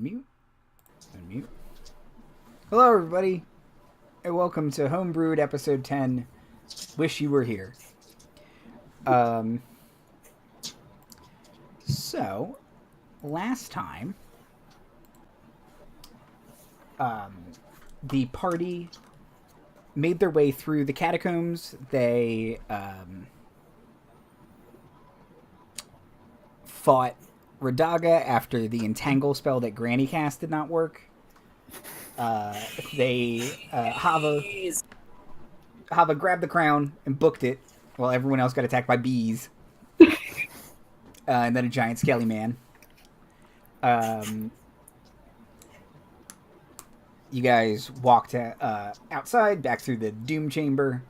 Unmute. Hello, everybody, and welcome to Homebrewed Episode 10, Wish You Were Here. So, last time, the party made their way through the catacombs. They, fought Radaga after the entangle spell that Granny cast did not work. Chava grabbed the crown and booked it while everyone else got attacked by bees. And then a giant scaly man. You guys walked outside, back through the Doom Chamber.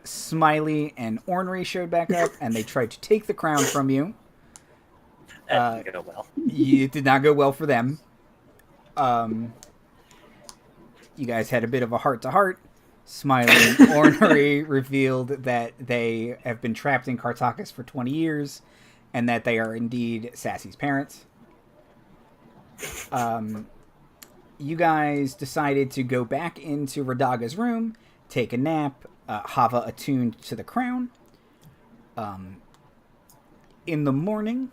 Smiley and Ornery showed back up, and they tried to take the crown from you. That didn't go well. It did not go well for them. You guys had a bit of a heart-to-heart. Smiley and Ornery revealed that they have been trapped in Kartakas for 20 years, and that they are indeed Sassy's parents. You guys decided to go back into Radaga's room, take a nap. Chava attuned to the crown. In the morning,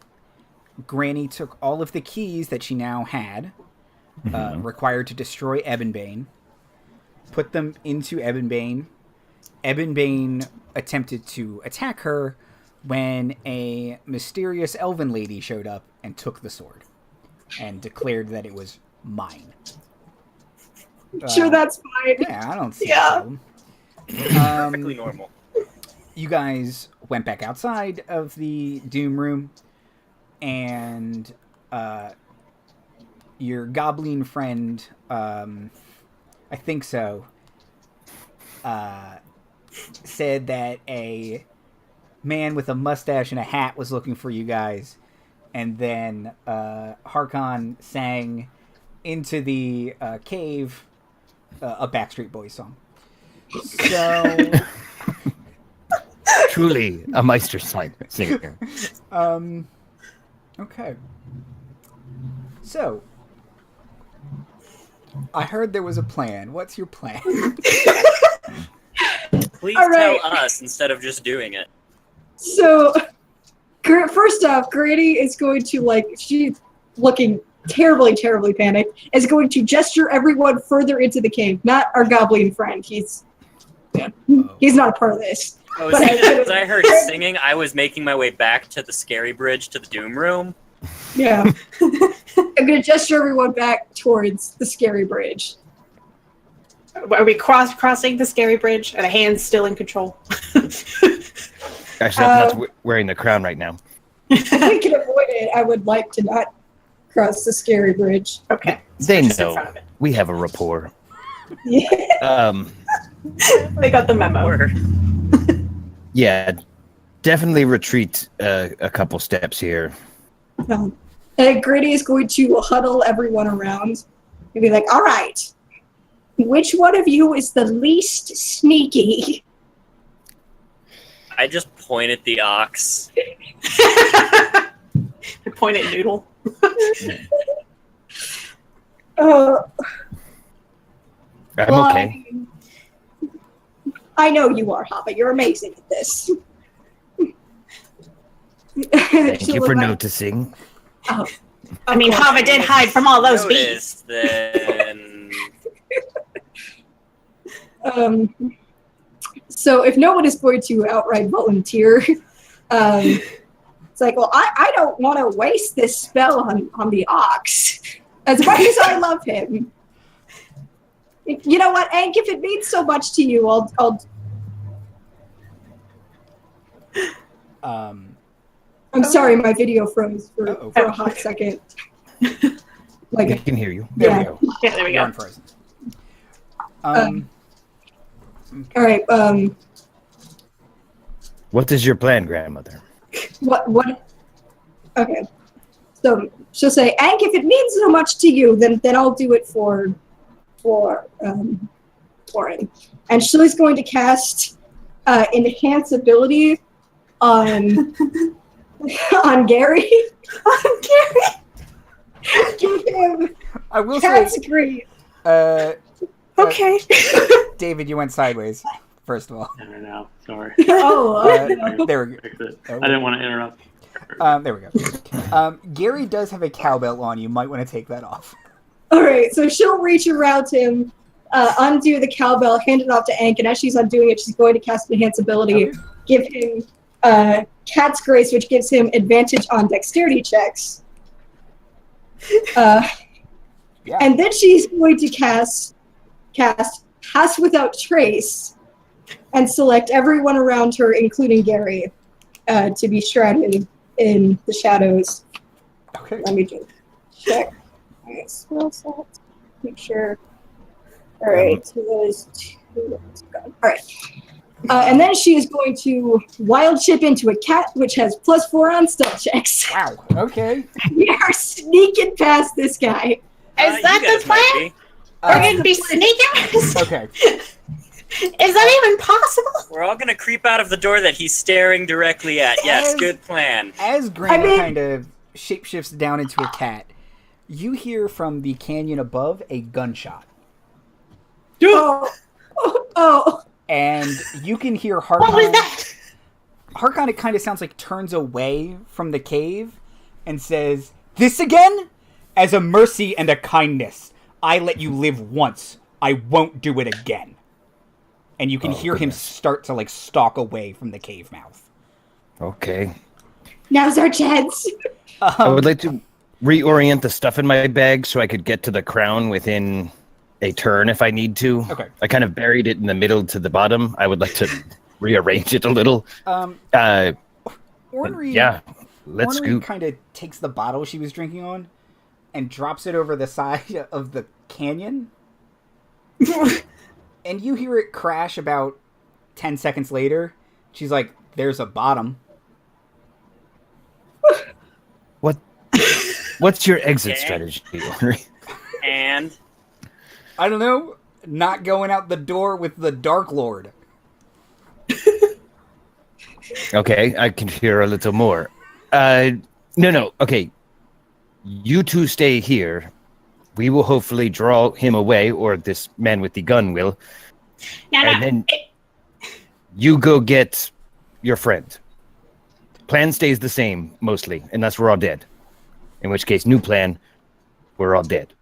Granny took all of the keys that she now had, required to destroy Ebonbane, put them into Ebonbane. Ebonbane attempted to attack her when a mysterious elven lady showed up and took the sword and declared that it was mine. Sure, that's fine. Yeah, I don't see a problem. Perfectly normal. You guys went back outside of the Doom Room, and your Goblin friend, I think so, said that a man with a mustache and a hat was looking for you guys, and then Harkon sang into the cave a Backstreet Boys song. So, truly a Meister singer. Okay. So, I heard there was a plan. What's your plan? Please right. tell us instead of just doing it. So, first off, Granny is going to, she's looking terribly, terribly panicked, is going to gesture everyone further into the cave. Not our Goblin friend. He's not a part of this. Oh, as I heard singing, I was making my way back to the scary bridge to the Doom Room. Yeah. I'm going to gesture everyone back towards the scary bridge. Are we crossing the scary bridge? Are the hands still in control? Actually, I'm not wearing the crown right now. If we can avoid it, I would like to not cross the scary bridge. Okay. They know. We have a rapport. Yeah. They got the memo. Yeah, definitely retreat a couple steps here. And Granny is going to huddle everyone around and be like, all right, which one of you is the least sneaky? I just point at the ox. I point at Noodle. I'm okay. I know you are, Chava. You're amazing at this. Thank you for noticing. Oh, I mean, Chava did hide from all those bees. Then... So if no one is going to outright volunteer, it's like, well, I don't want to waste this spell on the ox. As much as I love him. You know what, Hank? If it means so much to you, I'll. I'm sorry, my video froze for a hot second. I can hear you. There we go. Yeah, there we go. Frozen. All right. What is your plan, grandmother? What? Okay. So she'll say, Hank, if it means so much to you, then I'll do it for him. And she's going to cast enhance ability on on Gary. On Gary. Give him I will cat's say, grief. Okay. David, you went sideways. First of all, I don't know. Sorry. there we go. Fix it. I didn't want to interrupt. There we go. Gary does have a cowbell on. You might want to take that off. All right, so she'll reach around him, undo the cowbell, hand it off to Ank, and as she's undoing it, she's going to cast Enhance Ability, give him Cat's Grace, which gives him advantage on dexterity checks. And then she's going to cast Pass Without Trace and select everyone around her, including Gary, to be shrouded in the shadows. Okay. Let me just check my spell slots. Make sure. All right, so those two. All right. And then she is going to wild chip into a cat, which has +4 on stealth checks. Wow. Okay. We are sneaking past this guy. Is that the plan? We're going to be sneaking? Okay. Is that even possible? We're all gonna creep out of the door that he's staring directly at. Yes, good plan. As Granny kind of shapeshifts down into a cat, you hear from the canyon above a gunshot. Oh. And you can hear Harkon. What was that? Harkon, it kind of sounds like turns away from the cave and says, "This again? As a mercy and a kindness, I let you live once. I won't do it again." And you can hear him start to, stalk away from the cave mouth. Okay. Now's our chance. I would like to reorient the stuff in my bag so I could get to the crown within a turn if I need to. Okay. I kind of buried it in the middle to the bottom. I would like to rearrange it a little. Ornery, let's Ornery scoop. kind of takes the bottle she was drinking on and drops it over the side of the canyon. And you hear it crash about 10 seconds later. She's like, "There's a bottom." What's your exit strategy, Ornery? And I don't know. Not going out the door with the Dark Lord. Okay, I can hear a little more. No. Okay. You two stay here. We will hopefully draw him away, or this man with the gun will. And then you go get your friend. Plan stays the same, mostly, unless we're all dead. In which case, new plan, we're all dead.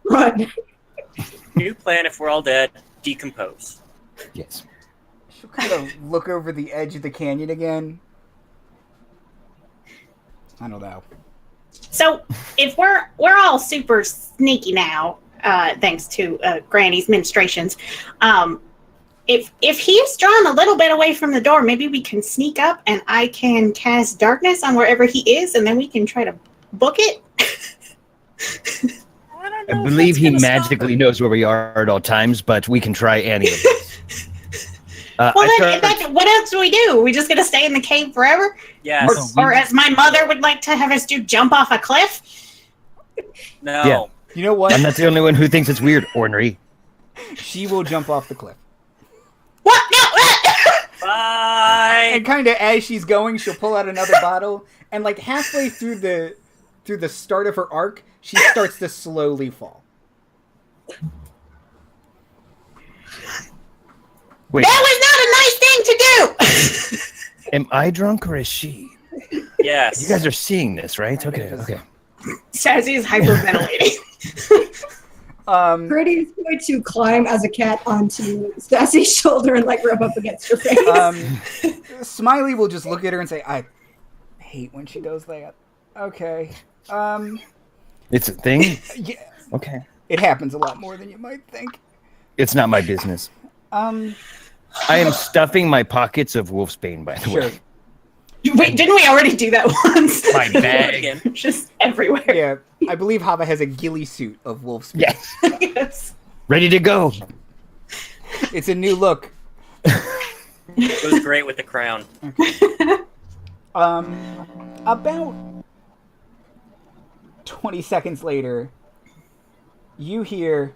Run. new plan: if we're all dead, decompose. Yes. She'll kind of look over the edge of the canyon again. I don't know. So if we're all super sneaky now, thanks to Granny's ministrations, if he's drawn a little bit away from the door, maybe we can sneak up and I can cast darkness on wherever he is, and then we can try to book it. I believe he magically knows where we are at all times, but we can try any of this. What else do we do? Are we just going to stay in the cave forever? Yes. Or as my mother would like to have us do, jump off a cliff? No. Yeah. You know what? I'm not the only one who thinks it's weird, Ornery. She will jump off the cliff. What? No! Bye. And kind of as she's going, she'll pull out another bottle, and halfway through the start of her arc, she starts to slowly fall. Wait, That was not a nice thing to do! am I drunk or is she? Yes. You guys are seeing this, right? Okay. Sassy is hyperventilating. Pretty is going to climb as a cat onto Sassy's shoulder and rub up against her face. Smiley will just look at her and say, "I hate when she does that." Okay. It's a thing? Yeah. Okay. It happens a lot more than you might think. It's not my business. I am stuffing my pockets of wolfsbane, by the way. Wait, didn't we already do that once? My bag. Just everywhere. Yeah, I believe Chava has a ghillie suit of wolf's skin. Yes. Yes. Ready to go. It's a new look. It was great with the crown. About 20 seconds later, you hear,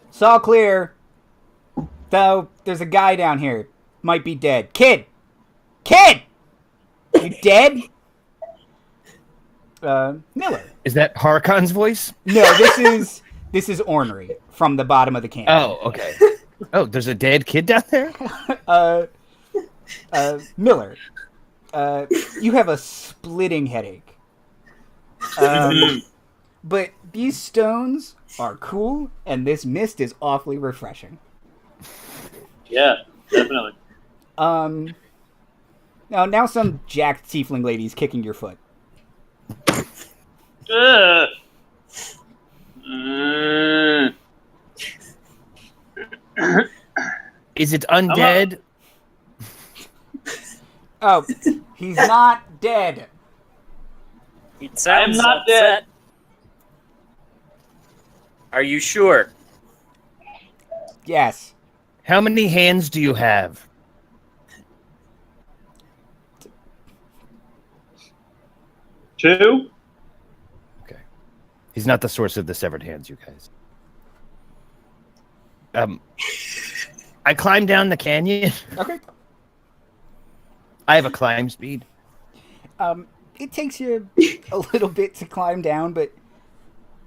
"It's all clear. Though there's a guy down here. Might be dead. Kid! You dead?" Miller. Is that Harkon's voice? No, this is ornery from the bottom of the canyon. Oh, okay. Oh, there's a dead kid down there? Miller, you have a splitting headache. But these stones are cool, and this mist is awfully refreshing. Yeah, definitely. Now some jacked tiefling lady's kicking your foot. Ugh. Is it undead? Oh, he's not dead. He sounds I'm not upset. dead. Are you sure? Yes. How many hands do you have? Two? Okay. He's not the source of the severed hands, you guys. I climbed down the canyon. Okay. I have a climb speed. It takes you a little bit to climb down, but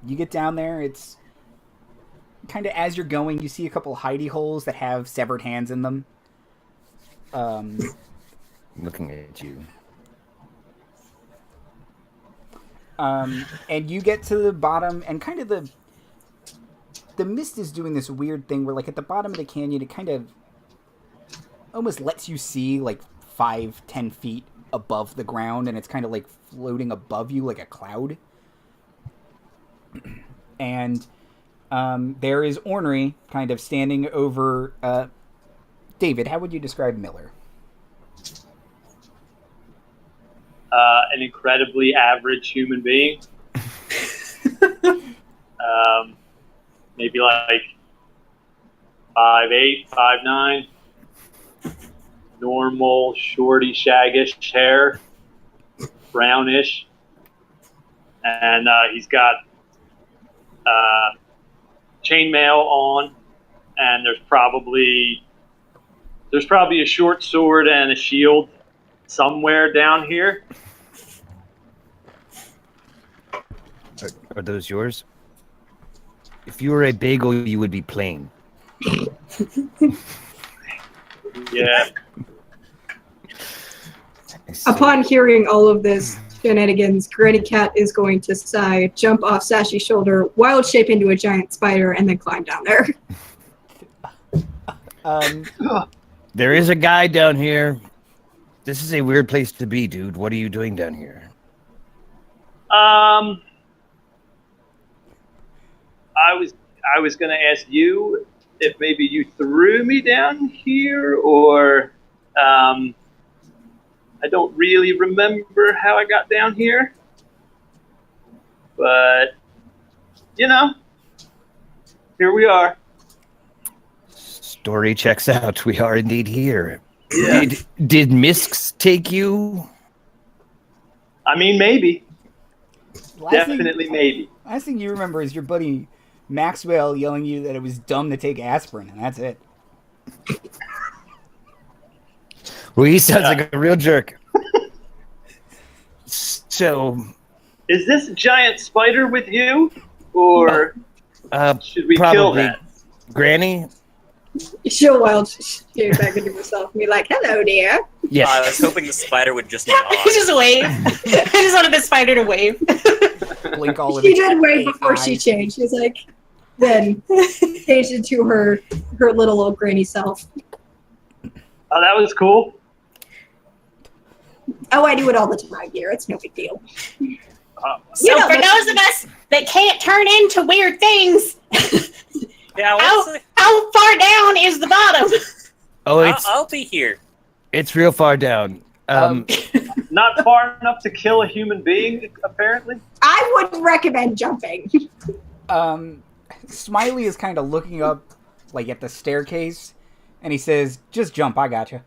you get down there. It's kind of as you're going, you see a couple hidey holes that have severed hands in them. Looking at you. And you get to the bottom, and kind of the mist is doing this weird thing where, like, at the bottom of the canyon, it kind of almost lets you see, like, 5-10 feet above the ground, and it's kind of, like, floating above you like a cloud. And there is Ornery kind of standing over... David, how would you describe Miller? An incredibly average human being. Maybe like 5'8", 5'9". Normal, shorty, shaggish hair, brownish, and he's got chainmail on, and there's probably a short sword and a shield somewhere down here. Are those yours? If you were a bagel, you would be plain. Yeah. Upon hearing all of this shenanigans, Granny Cat is going to sigh, jump off Sassy's shoulder, wild shape into a giant spider, and then climb down there. There is a guy down here. This is a weird place to be, dude. What are you doing down here? I was going to ask you if maybe you threw me down here, or I don't really remember how I got down here. But, here we are. Story checks out. We are indeed here. Yeah. Did Misks take you? I mean, maybe. Maybe. Maybe. Last thing you remember is your buddy Maxwell yelling at you that it was dumb to take aspirin, and that's it. Well, he sounds like a real jerk. So... Is this giant spider with you? Or should we kill probably. that? Granny? She'll wild shape back into herself and be like, hello, dear. Yes. I was hoping the spider would just nod. Just wave. I just wanted the spider to wave. Blink all of She its did wave 8 before she eyes. changed. She's like, then changed into her little old granny self. Oh, that was cool. Oh, I do it all the time here. It's no big deal. So know, for but- those of us that can't turn into weird things, Yeah, how far down is the bottom? Oh, I'll be here. it's real far down. Not far enough to kill a human being, apparently. I would recommend jumping. Smiley is kind of looking up, like, at the staircase, and he says, just jump, I gotcha.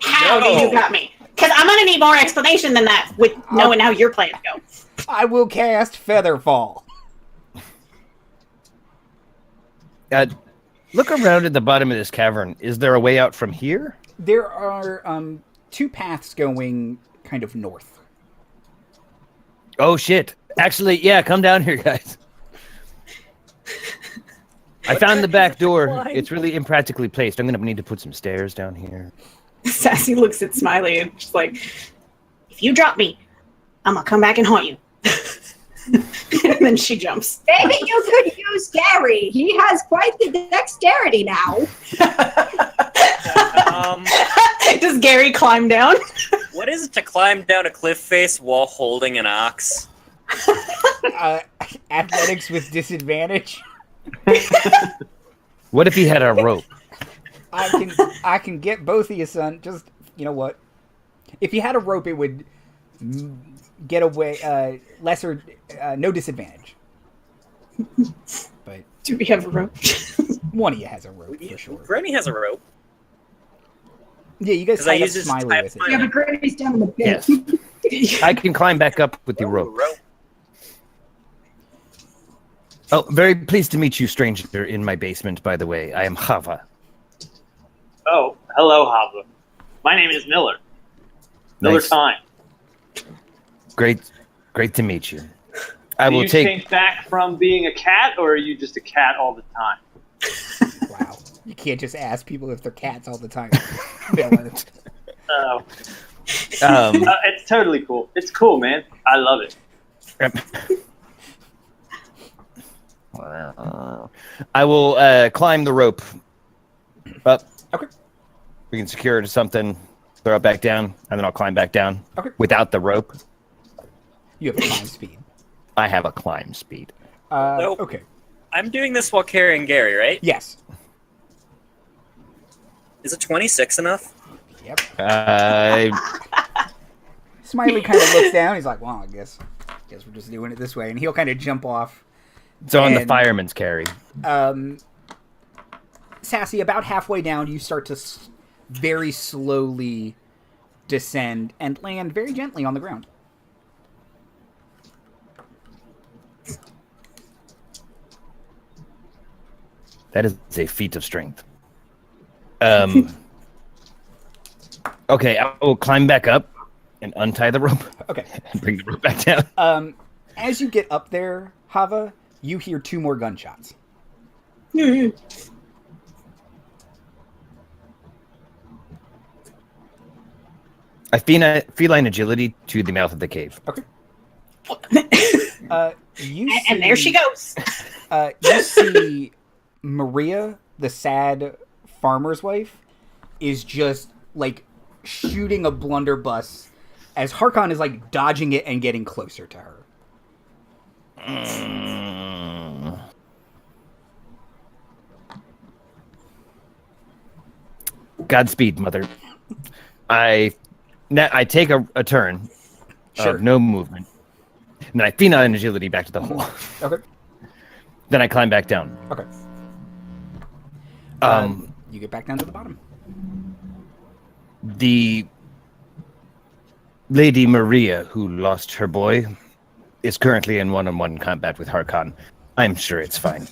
How No. did you got me? Because I'm going to need more explanation than that with knowing how your plans go. I will cast Featherfall. Look around at the bottom of this cavern. Is there a way out from here? There are 2 paths going kind of north. Oh shit! Actually, yeah, come down here, guys. I found the back door. It's really impractically placed. I'm gonna need to put some stairs down here. Sassy looks at Smiley and she's like, if you drop me, I'm gonna come back and haunt you. And then she jumps. Maybe you could use Gary. He has quite the dexterity now. Does Gary climb down? What is it to climb down a cliff face while holding an ox? Athletics with disadvantage. What if he had a rope? I can get both of you, son. Just, you know what? If you had a rope, it would get away lesser, no disadvantage. But Do we have a rope? one of you has a rope for sure. Granny has a rope. Yeah, you guys 'Cause I tied up use this Smiley type with it. of- Yeah, but Grady's down in the pit. Yes. I can climb back up with the rope. Rope. Oh, very pleased to meet you, stranger, in my basement, by the way. I am Chava. Oh, hello, Hava. My name is Miller. Miller Nice. Thyme. Great to meet you. I Do will you take... change back from being a cat, or are you just a cat all the time? Wow. You can't just ask people if they're cats all the time. Miller. It's totally cool. It's cool, man. I love it. I will climb the rope up. Okay. We can secure it to something, throw it back down, and then I'll climb back down. Okay. Without the rope, You have climb speed. I have a climb speed. Nope. Okay. I'm doing this while carrying Gary, right? Yes. Is it 26 enough? Yep. Uh, Smiley kind of looks down. He's like, well, I guess we're just doing it this way. And he'll kind of jump off. it's on the And- fireman's carry. Sassy, about halfway down, you start to very slowly descend and land very gently on the ground. That is a feat of strength. Okay, I will climb back up and untie the rope Okay. and bring the rope back down. As you get up there, Chava, you hear 2 more gunshots. I feline agility to the mouth of the cave. Okay. You see, And there she goes. You see Maria, the sad farmer's wife, is just like shooting a blunderbuss as Harkon is like dodging it and getting closer to her. Godspeed, mother. I take a turn Sure. of no movement. And then I feline agility back to the hole. Okay. Then I climb back down. Okay. You get back down to the bottom. The Lady Maria, who lost her boy, is currently in one-on-one combat with Harkon. I'm sure it's fine.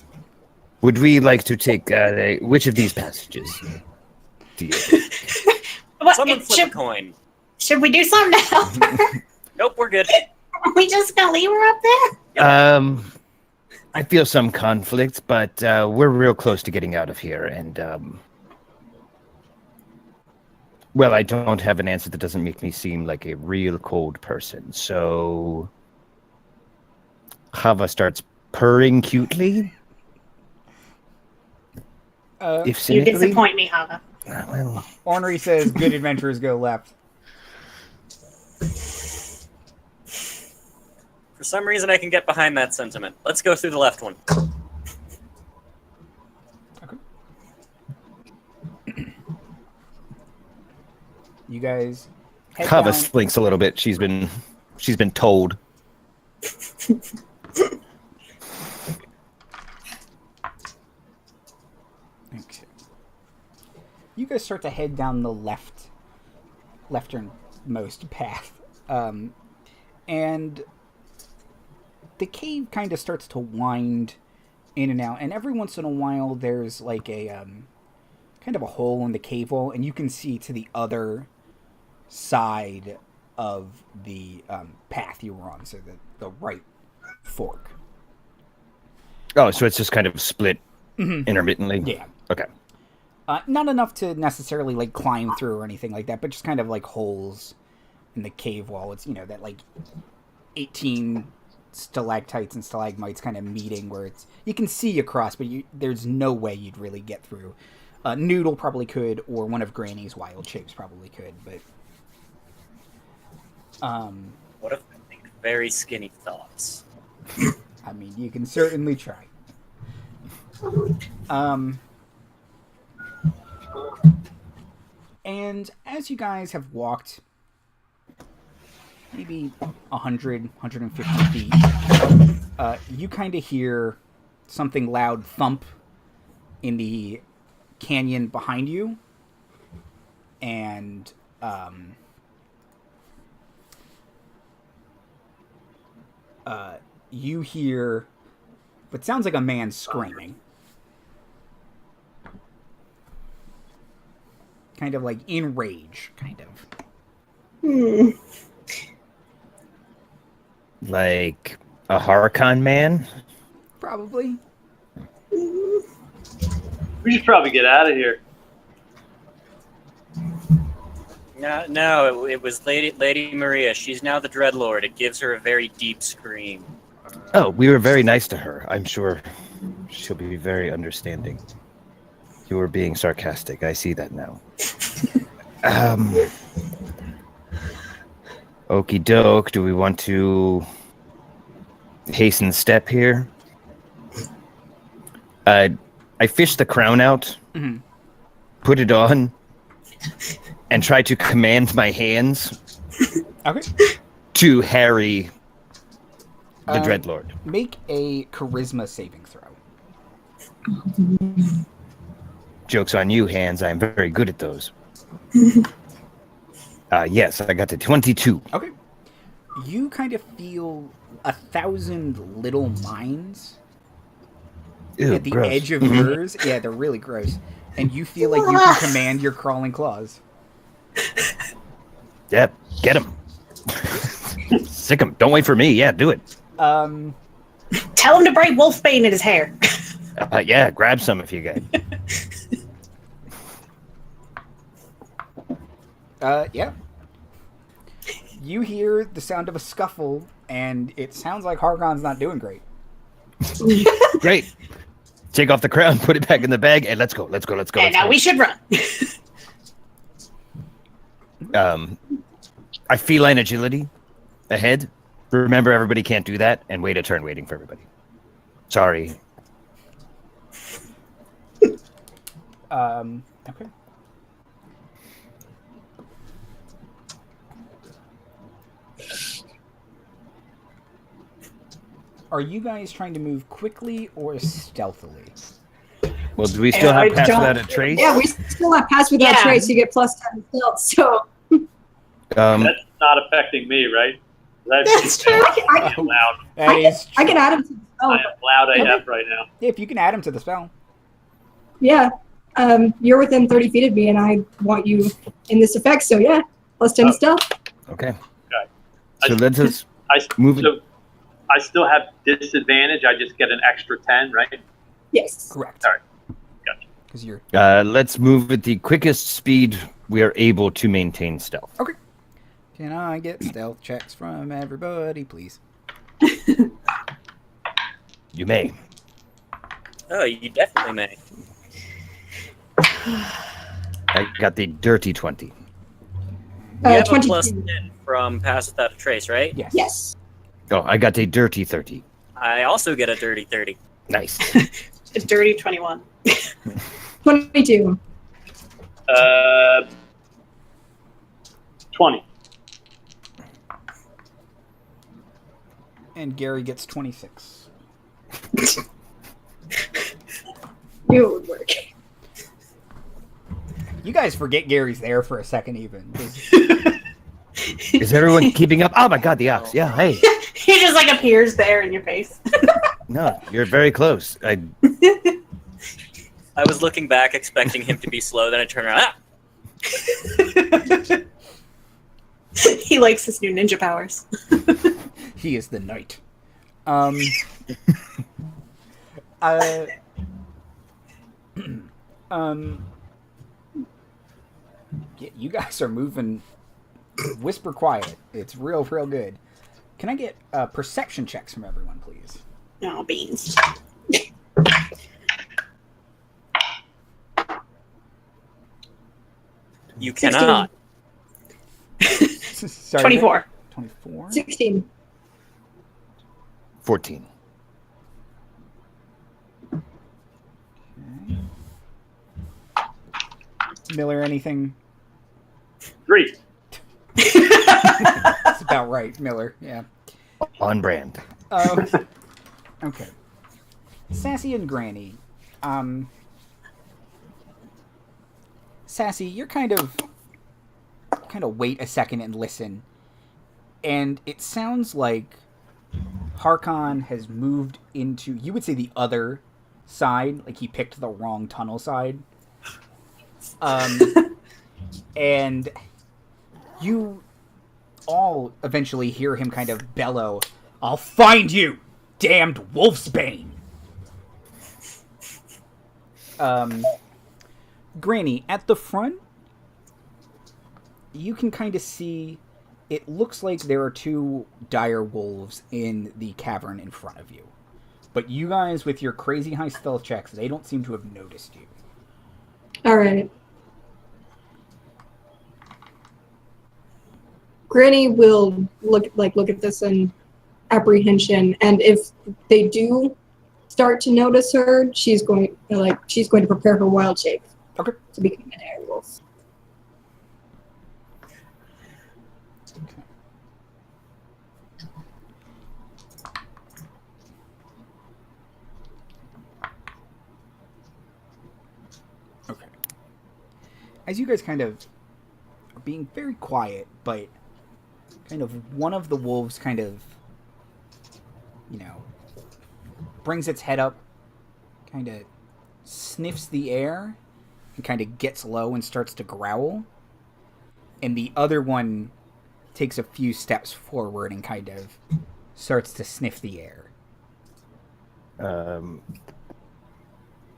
Would we like to take which of these passages? Do you? What, Someone flip a should, coin. should we do something to help her? Nope, we're good. Are we just gonna leave her up there? I feel some conflict, but we're real close to getting out of here, and well, I don't have an answer that doesn't make me seem like a real cold person. So Chava starts purring cutely. If You cynically, disappoint me, Hava. well, Ornery says, good adventurers go left. For some reason, I can get behind that sentiment. Let's go through the left one. You guys head Chava down. slinks a little bit. She's been told. Okay. You guys start to head down the lefternmost path, and the cave kind of starts to wind in and out. And every once in a while, there's like a kind of a hole in the cave wall, and you can see to the other side of the path you were on, so the right fork. Oh, so it's just kind of split intermittently? Yeah. Okay. Not enough to necessarily like climb through or anything like that, but just kind of like holes in the cave wall. It's, that like 18 stalactites and stalagmites kind of meeting where you can see across, but there's no way you'd really get through. Noodle probably could, or one of Granny's wild shapes probably could, but What if I think very skinny thoughts? I mean, you can certainly try. And as you guys have walked maybe 100, 150 feet, you kind of hear something loud thump in the canyon behind you. And you hear what sounds like a man screaming. Kind of like in rage, kind of. Like a Huracan man? Probably. We should probably get out of here. No, it was Lady Maria. She's now the Dreadlord. It gives her a very deep scream. Oh, we were very nice to her. I'm sure she'll be very understanding. You were being sarcastic. I see that now. Okie doke. Do we want to hasten step here? I fished the crown out, put it on, and try to command my hands to harry the Dreadlord. Make a charisma saving throw. Joke's on you, hands. I'm very good at those. Yes, I got to 22. Okay. You kind of feel 1,000 little mines Ew, at the gross. edge of yours. Yeah, they're really gross. And you feel like you can command your crawling claws. Yep, get him. Sick him. Don't wait for me. Yeah, do it. Tell him to braid wolfbane in his hair. Yeah, grab some if you get. Yeah. You hear the sound of a scuffle, and it sounds like Hargon's not doing great. Great. Take off the crown, put it back in the bag, and let's go. Okay, now we should run. I feline agility ahead. Remember, everybody can't do that, and wait a turn waiting for everybody. Sorry. Okay. Are you guys trying to move quickly or stealthily? Well, do we still have pass without a trace? Yeah, we still have pass without trace. You get plus 10 stealth. So That's not affecting me, right? That's true. I am loud. I can add him to the spell. I am loud AF right now. If you can add him to the spell. Yeah. You're within 30 feet of me, and I want you in this effect. So yeah, plus 10 stealth. Okay. So let's just move it. So I still have disadvantage. I just get an extra 10, right? Yes. Correct. All right. Gotcha. Because you're Let's move at the quickest speed we are able to maintain stealth. okay. Can I get stealth checks from everybody, please? You may. Oh, you definitely may. I got the dirty 20. You have a 22. plus 10 from Pass Without a Trace, right? Yes. Yes. Oh, I got a dirty 30. I also get a dirty 30. Nice. A dirty 21. 22. 20. And Gary gets 26. Knew it would work. You guys forget Gary's there for a second, even. Is everyone keeping up? Oh my god, the ox. Yeah, hey. He just like appears there in your face. No, you're very close. I was looking back, expecting him to be slow, then I turned around. He likes his new ninja powers. He is the knight. Yeah, you guys are moving whisper quiet. It's real good. Can I get perception checks from everyone, please? No, beans. You cannot. Sorry, 24. 24? 16. 14. Okay. Miller, anything? 3. That's about right, Miller. Yeah. On brand. Okay. Sassy and Granny. Sassy, you're kind of wait a second and listen. And it sounds like Harkon has moved into, you would say, the other side, like he picked the wrong tunnel side. And you all eventually hear him kind of bellow, "I'll find you, damned wolfsbane!" Granny, at the front, you can kind of see, it looks like there are 2 dire wolves in the cavern in front of you. But you guys, with your crazy high stealth checks, they don't seem to have noticed you. All right. Granny will look at this in apprehension, and if they do start to notice her, she's going to prepare her wild shape. Okay. To become an airwolf. Okay. As you guys kind of are being very quiet, but kind of one of the wolves kind of, brings its head up, kind of sniffs the air, and kind of gets low and starts to growl. And the other one takes a few steps forward and kind of starts to sniff the air.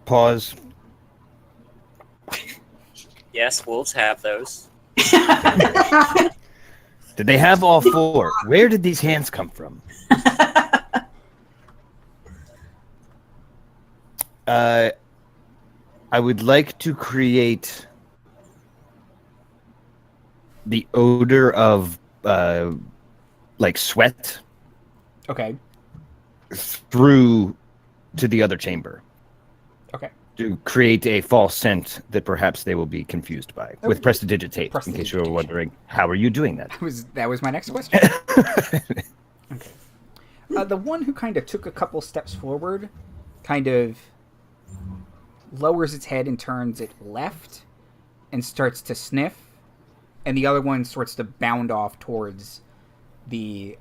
Pause. Yes, wolves have those. Did they have all 4? Where did these hands come from? I would like to create the odor of sweat Okay. through to the other chamber Okay. to create a false scent that perhaps they will be confused by with prestidigitate. In case you were Prestidigitation. wondering, how are you doing that? That was my next question. Okay. The one who kind of took a couple steps forward kind of lowers its head and turns it left and starts to sniff, and the other one starts to bound off towards the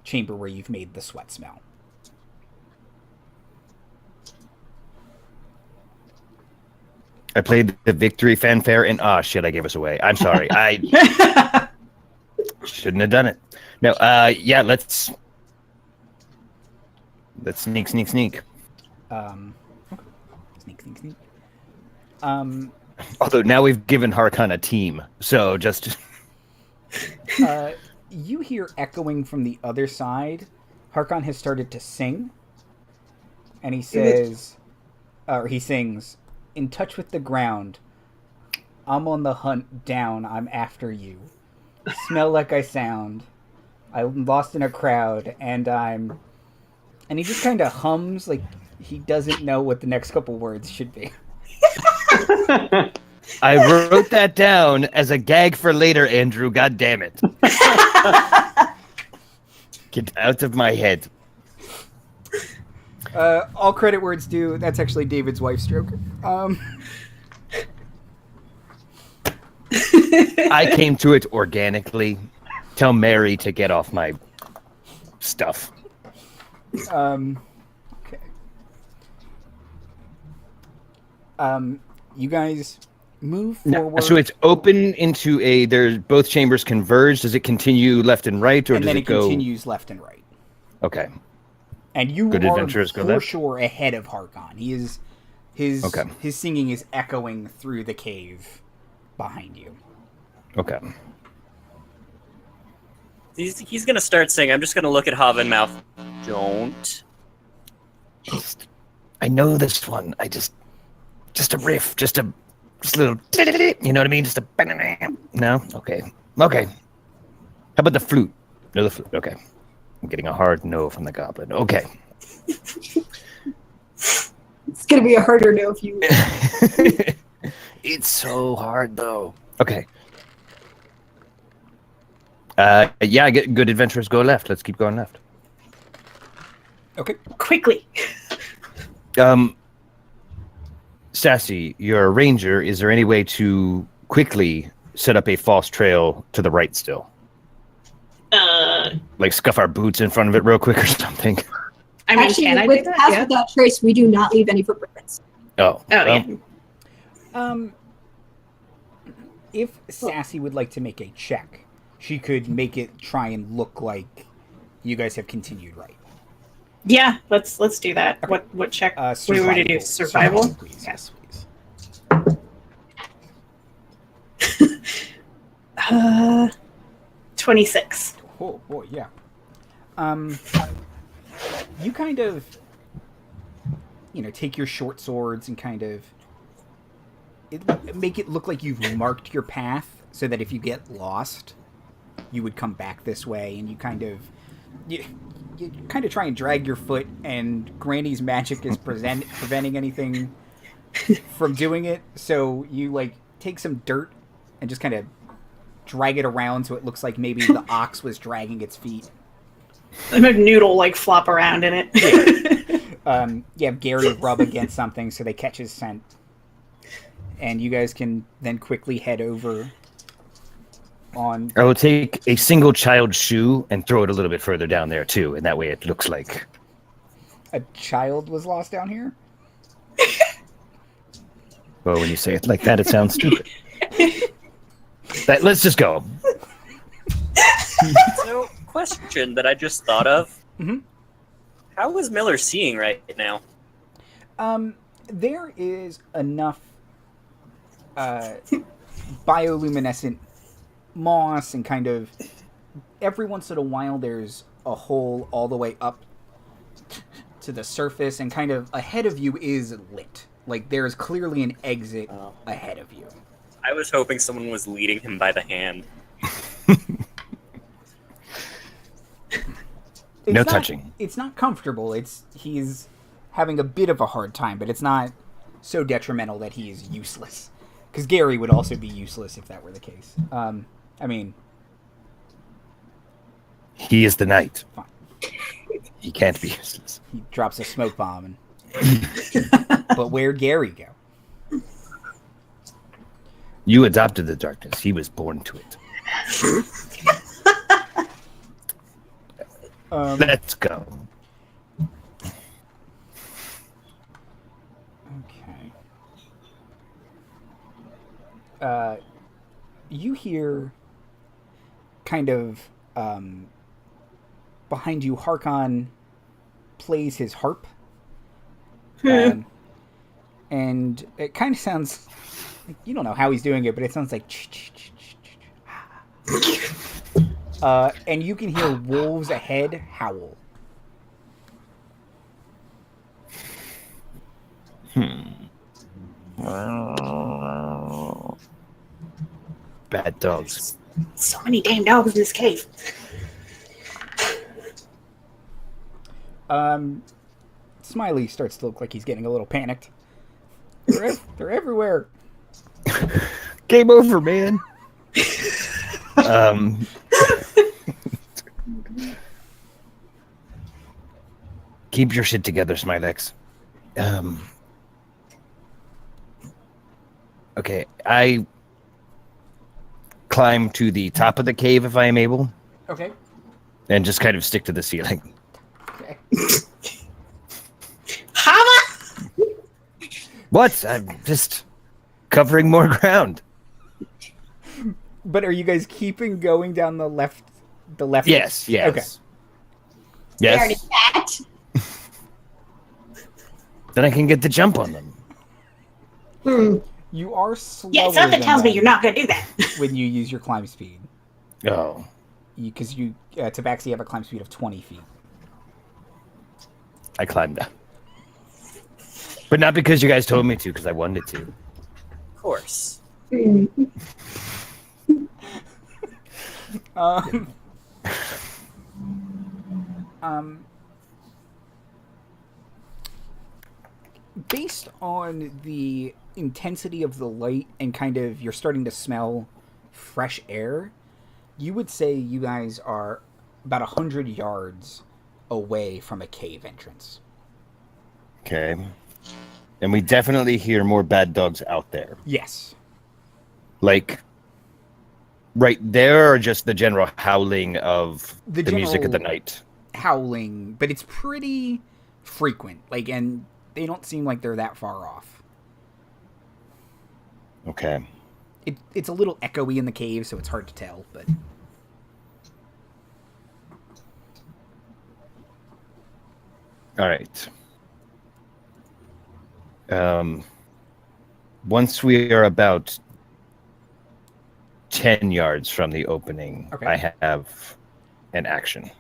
chamber where you've made the sweat smell. I played the victory fanfare and shit, I gave us away. I'm sorry. I shouldn't have done it. No, yeah, let's sneak. Okay. Sneak. Although now we've given Harkon a team, so just you hear echoing from the other side. Harkon has started to sing, and he says, or he sings, "In touch with the ground, I'm on the hunt down, I'm after you. Smell like I sound. I'm lost in a crowd, and I'm..." And he just kind of hums like he doesn't know what the next couple words should be. I wrote that down as a gag for later, Andrew. God damn it. Get out of my head. All credit where it's due, that's actually David's wife stroke. I came to it organically. Tell Mary to get off my stuff. Okay. You guys move forward. So it's open into a. There's both chambers converge. Does it continue left and right, or and does then it go? Continues left and right. Okay. And you Good are adventurers go for left? sure ahead of Harkon. He is his Okay. his singing is echoing through the cave behind you. Okay. He's gonna start singing. I'm just gonna look at Chava and mouth. Don't. I know this one. Just a riff, just a little. You know what I mean? Just a. No. Okay. Okay. How about the flute? No, the flute. Okay. I'm getting a hard no from the goblin. Okay. It's gonna be a harder no if you. It's so hard though. Okay. Yeah, good adventurers go left. Let's keep going left. Okay. Quickly. Sassy, you're a ranger. Is there any way to quickly set up a false trail to the right still? Like scuff our boots in front of it real quick or something? I mean, Actually, can I do with that? Pass Yeah. Without Trace, we do not leave any footprints. Oh. Yeah. If Sassy would like to make a check, she could make it try and look like you guys have continued right. Yeah, let's do that. Okay. What check? What do we Survival. want to do? Survival? Please. Yes. Please. 26. Oh boy, yeah. You kind of, take your short swords and kind of make it look like you've marked your path, so that if you get lost, you would come back this way, and you kind of try and drag your foot, and Granny's magic is preventing anything from doing it. So you take some dirt and just kind of drag it around so it looks like maybe the ox was dragging its feet. I'm a Noodle flop around in it. You have Gary rub against something so they catch his scent. And you guys can then quickly head over on... I will take a single child's shoe and throw it a little bit further down there too, and that way it looks like... A child was lost down here? Well, when you say it like that, it sounds stupid. Let's just go. So, question that I just thought of. Mm-hmm. How is Miller seeing right now? There is enough bioluminescent moss, and kind of every once in a while there's a hole all the way up to the surface, and kind of ahead of you is lit. There is clearly an exit ahead of you. I was hoping someone was leading him by the hand. No touching. It's not comfortable. He's having a bit of a hard time, but it's not so detrimental that he is useless. Because Gary would also be useless if that were the case. He is the knight. Fine. He can't be useless. He drops a smoke bomb. But where'd Gary go? You adopted the darkness. He was born to it. Let's go. Okay. You hear kind of behind you, Harkon plays his harp. And it kind of sounds... You don't know how he's doing it, but it sounds like... and you can hear wolves ahead howl. Bad dogs. So many damn dogs in this cave. Smiley starts to look like he's getting a little panicked. They're everywhere. Game over, man. Keep your shit together, Smilex. Okay, I climb to the top of the cave if I am able, Okay. and just kind of stick to the ceiling. Okay. Chava! What? I'm just... covering more ground. But are you guys keeping going down the left? The left. Yes. Yes. Okay. Yes. That. Then I can get the jump on them. You are slower. Yeah, something than tells me them you're not going to do that. when you use your climb speed. Oh. Because you Tabaxi have a climb speed of 20 feet. I climbed up. But not because you guys told me to, because I wanted to. Of course. Based on the intensity of the light and kind of you're starting to smell fresh air, you would say you guys are about 100 yards away from a cave entrance. Okay. And we definitely hear more bad dogs out there. Yes. Like, right there, or just the general howling of the music of the night? Howling, but it's pretty frequent. Like, and they don't seem like they're that far off. Okay. It's a little echoey in the cave, so it's hard to tell, but... All right. Once we are about 10 yards from the opening, Okay. I have an action.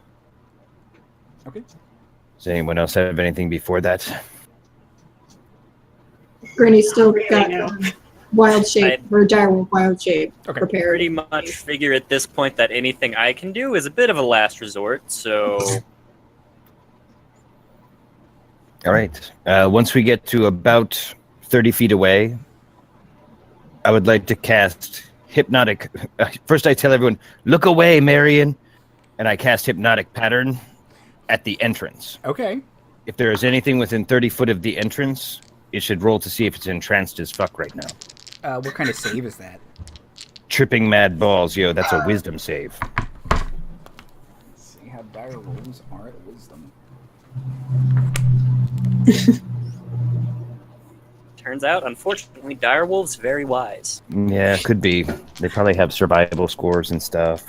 Okay. Does anyone else have anything before that? Granny's still Really got no. wild shape, or direwolf wild shape Okay. prepared. Pretty much figure at this point that anything I can do is a bit of a last resort, so... All right. Once we get to about 30 feet away, I would like to cast Hypnotic. First, I tell everyone, look away, Marion. And I cast Hypnotic Pattern at the entrance. Okay. If there is anything within 30 foot of the entrance, it should roll to see if it's entranced as fuck right now. What kind of save is that? Tripping mad balls, yo, that's a wisdom save. Let's see how dire wolves are at wisdom. Turns out, unfortunately, direwolves very wise. Yeah, could be. They probably have survival scores and stuff.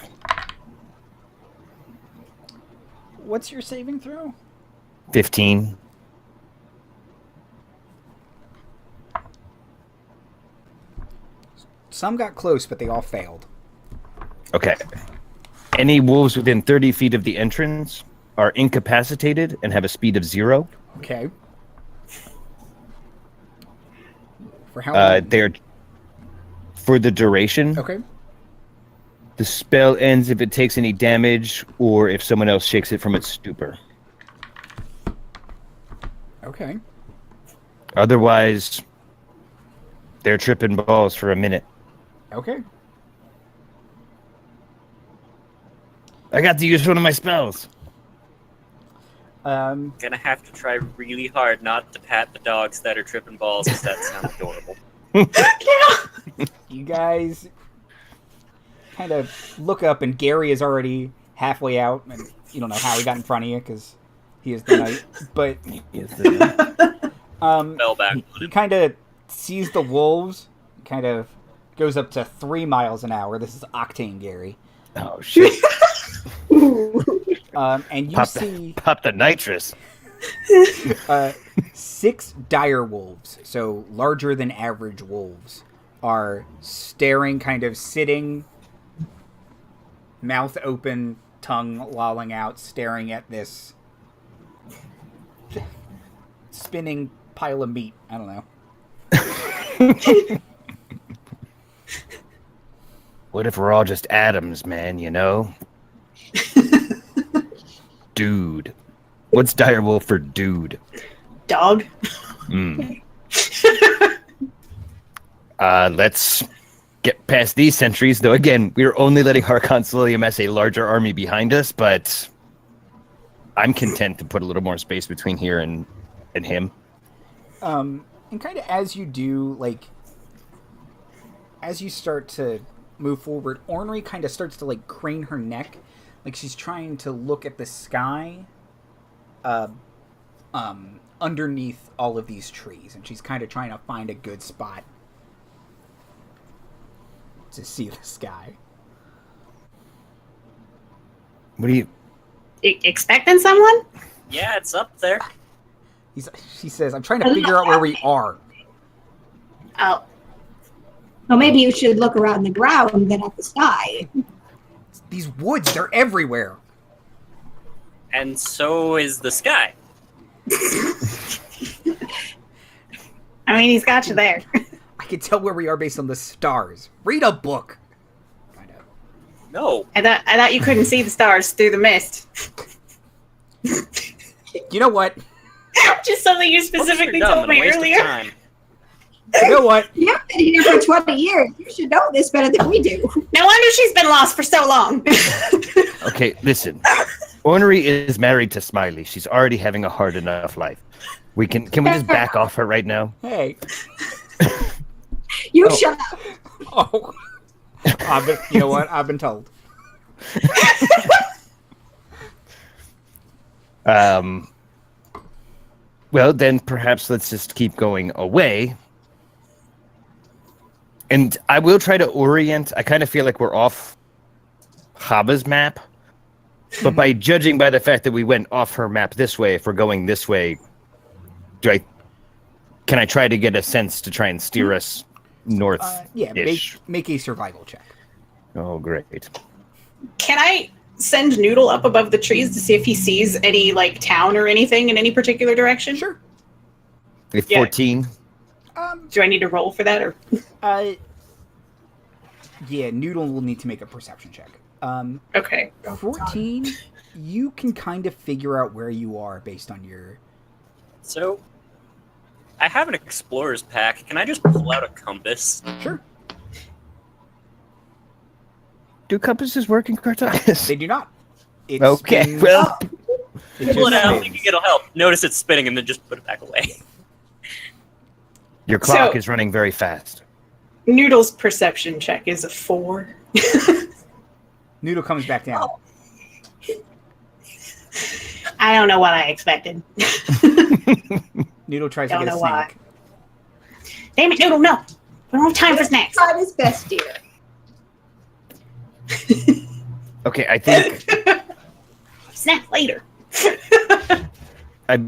What's your saving throw? 15. Some got close, but they all failed. Okay. Any wolves within 30 feet of the entrance are incapacitated and have a speed of 0. Okay. For how long? They're for the duration. Okay. The spell ends if it takes any damage or if someone else shakes it from its stupor. Okay. Otherwise, they're tripping balls for a minute. Okay. I got to use one of my spells. Gonna have to try really hard not to pat the dogs that are tripping balls, because that sounds adorable. You guys kind of look up, and Gary is already halfway out, and you don't know how he got in front of you because he is the knight. But Fell back. he kind of sees the wolves, kind of goes up to 3 miles an hour. This is Octane Gary. Oh, shit. And you see Pop the nitrous. 6 dire wolves, so larger than average wolves, are staring, kind of sitting, mouth open, tongue lolling out, staring at this spinning pile of meat. I don't know. What if we're all just atoms, man, you know? Dude. What's direwolf for dude? Dog. Let's get past these sentries, though again, we're only letting our Consilium amass a larger army behind us, but I'm content to put a little more space between here and him. And kind of as you do, like, as you start to move forward, Ornery kind of starts to, like, crane her neck, like she's trying to look at the sky underneath all of these trees, and she's kind of trying to find a good spot to see the sky. What are you? Expecting someone? Yeah, it's up there. She says, I'm trying to figure out where we are. Oh, Well, maybe you should look around the ground than at the sky. These woods, they're everywhere. And so is the sky. I mean, he's got you there. I can tell where we are based on the stars. Read a book. I know. No. I thought you couldn't see the stars through the mist. You know what? Just something you specifically Books are dumb told and a me waste of earlier. time. You know what? You've been here for 20 years. You should know this better than we do. No wonder she's been lost for so long. Okay, listen. Ornery is married to Smiley. She's already having a hard enough life. Can we just back off her right now? Hey. You shut up. Oh. You know what? I've been told. Well, then perhaps let's just keep going away. And I will try to orient. I kind of feel like we're off Chava's map. But by judging by the fact that we went off her map this way, if we're going this way, can I try to get a sense to try and steer us north-ish? Yeah, make a survival check. Oh, great. Can I send Noodle up above the trees to see if he sees any like town or anything in any particular direction? Sure. If 14? Do I need to roll for that or? Yeah, Noodle will need to make a perception check. Okay. 14, you can kind of figure out where you are based on your... So, I have an explorer's pack. Can I just pull out a compass? Sure. Do compasses work in Cartagus? They do not. It Okay, spins- well... it Pull it just out, spins. thinking it'll help. Notice it's spinning and then just put it back away. Your clock So- is running very fast. Noodle's perception check is a 4. Noodle comes back down. I don't know what I expected. Noodle tries Don't to get a know snack. why. Damn it, Noodle, no. We don't have time for snacks. Tried his best, dear. Okay, I think Snack later. I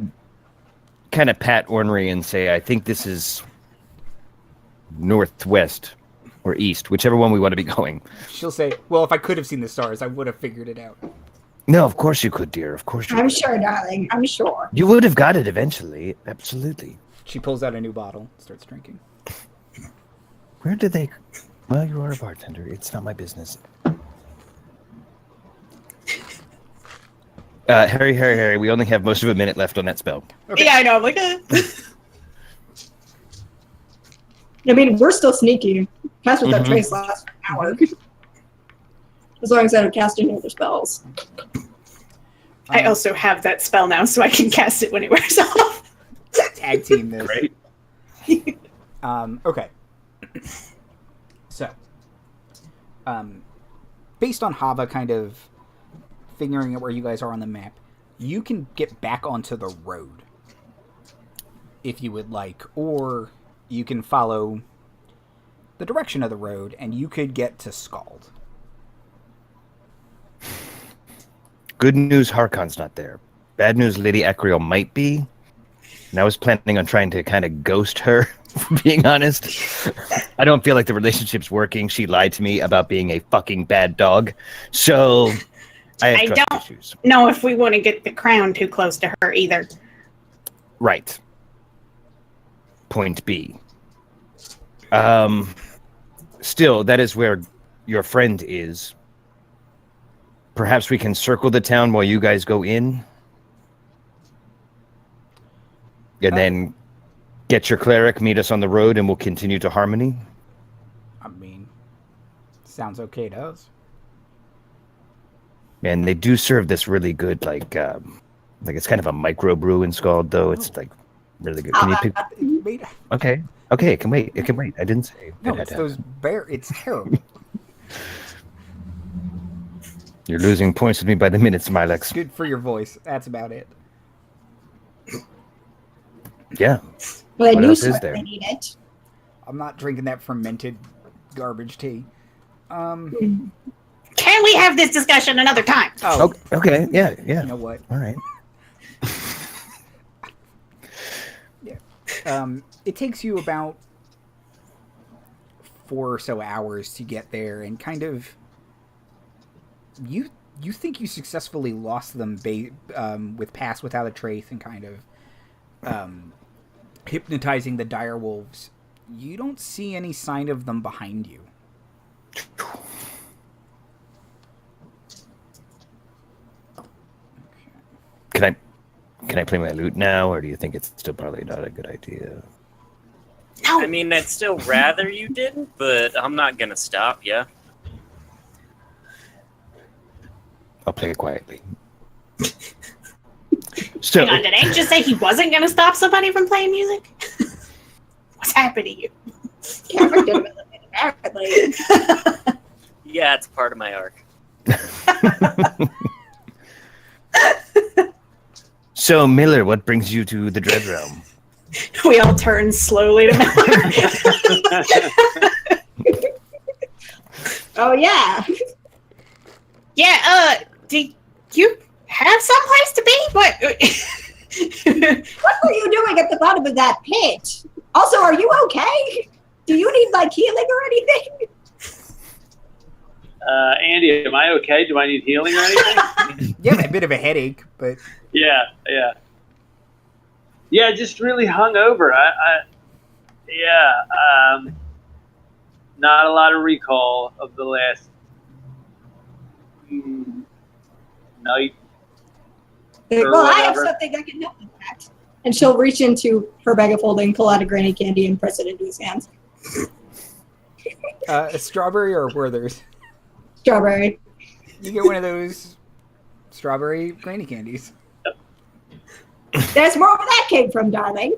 kind of pat Ornery and say, I think this is northwest or east, whichever one we want to be going. She'll say, well, if I could have seen the stars, I would have figured it out. No, of course you could, dear. Of course you I'm would. sure, darling. I'm sure. You would have got it eventually. Absolutely. She pulls out a new bottle, starts drinking. Where did they... Well, you are a bartender. It's not my business. Harry, we only have most of a minute left on that spell. Okay. Yeah, I know. I'm like, I mean, we're still sneaky. Cast without trace lasts an hour. As long as I don't cast any other spells. I also have that spell now, so I can cast it when it wears off. Tag team this. Great. Okay. So, based on Chava kind of figuring out where you guys are on the map, you can get back onto the road if you would like, or you can follow the direction of the road and you could get to Scald. Good news, Harkon's not there. Bad news, Lady Acreal might be. And I was planning on trying to kind of ghost her, being honest. I don't feel like the relationship's working. She lied to me about being a fucking bad dog. So I have trust don't issues. know if we want to get the crown too close to her either. Right. Point B. Still, that is where your friend is. Perhaps we can circle the town while you guys go in. And then get your cleric, meet us on the road, and we'll continue to Harmony. I mean, sounds okay to us. And they do serve this really good, like it's kind of a micro brew in Scald, though. It's like really good. Can you pick? Wait, Okay, it can wait. It can wait. I didn't say. no, it had it's to those happen. bear. It's terrible. You're losing points with me by the minute, Smilex. Good for your voice. That's about it. Yeah. Well, What you else is certainly there? need it. I'm not drinking that fermented garbage tea. Can we have this discussion another time? Oh, Okay. Yeah. you know what? All right. It takes you about 4 or so hours to get there, and kind of you think you successfully lost them with Pass Without a Trace and kind of hypnotizing the dire wolves. You don't see any sign of them behind you. Can I play my lute now, or do you think it's still probably not a good idea? No. I mean, I'd still rather you didn't, but I'm not gonna stop you. I'll play it quietly. So, Hang on, did Hank just say he wasn't going to stop somebody from playing music? What's happening to you? Yeah, we're doing it apparently. Yeah, it's part of my arc. So Miller, what brings you to the Dread Realm? We all turn slowly to Miller. Oh yeah. Yeah, do you have someplace to be? What? What were you doing at the bottom of that pit? Also, are you okay? Do you need like healing or anything? Andy, am I okay? Do I need healing or anything? You have a bit of a headache, but Yeah, just really hungover. Not a lot of recall of the last night. Or Well, I have whatever. something that can help with that. And she'll reach into her bag of holding, pull out a granny candy, and press it into his hands. a strawberry or Werther's? Strawberry. You get one of those strawberry granny candies. There's more where that came from, darling.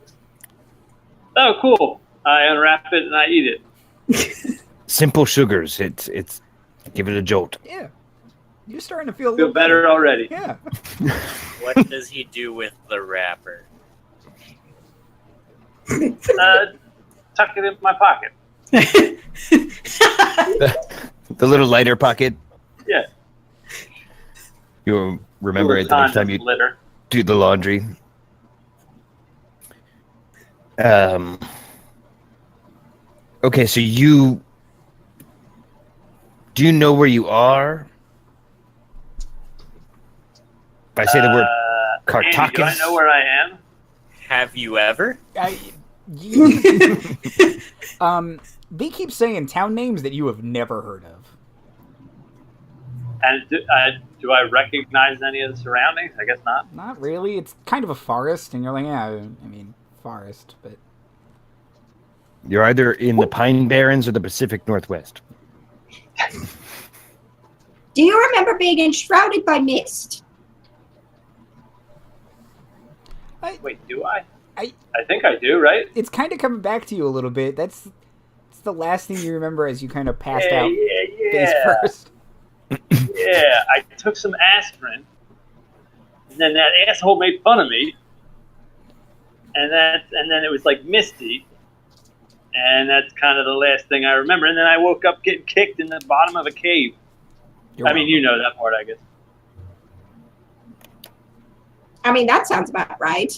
Oh, cool. I unwrap it and I eat it. Simple sugars. It's give it a jolt. Yeah. You're starting to feel a Feel little better already. Yeah. What does he do with the wrapper? Tuck it in my pocket. The little lighter pocket. Yeah. You'll remember it the next time you litter. do the laundry. Okay, so do you know where you are? If I say the word Andy, do I Cartacus. know where I am? Have you ever? They keep saying town names that you have never heard of. And do I recognize any of the surroundings? I guess not. Not really. It's kind of a forest, and you're like, yeah, I mean, forest, but You're either in the Pine Barrens or the Pacific Northwest. Do you remember being enshrouded by mist? Wait, do I? I think I do, right? it's kind of coming back to you a little bit. It's the last thing you remember as you kind of passed Yeah, out yeah, face yeah. first. Yeah, I took some aspirin, and then that asshole made fun of me, and then it was like misty, and that's kind of the last thing I remember. And then I woke up getting kicked in the bottom of a cave. You're I mean, you know that part, I guess. I mean, that sounds about right.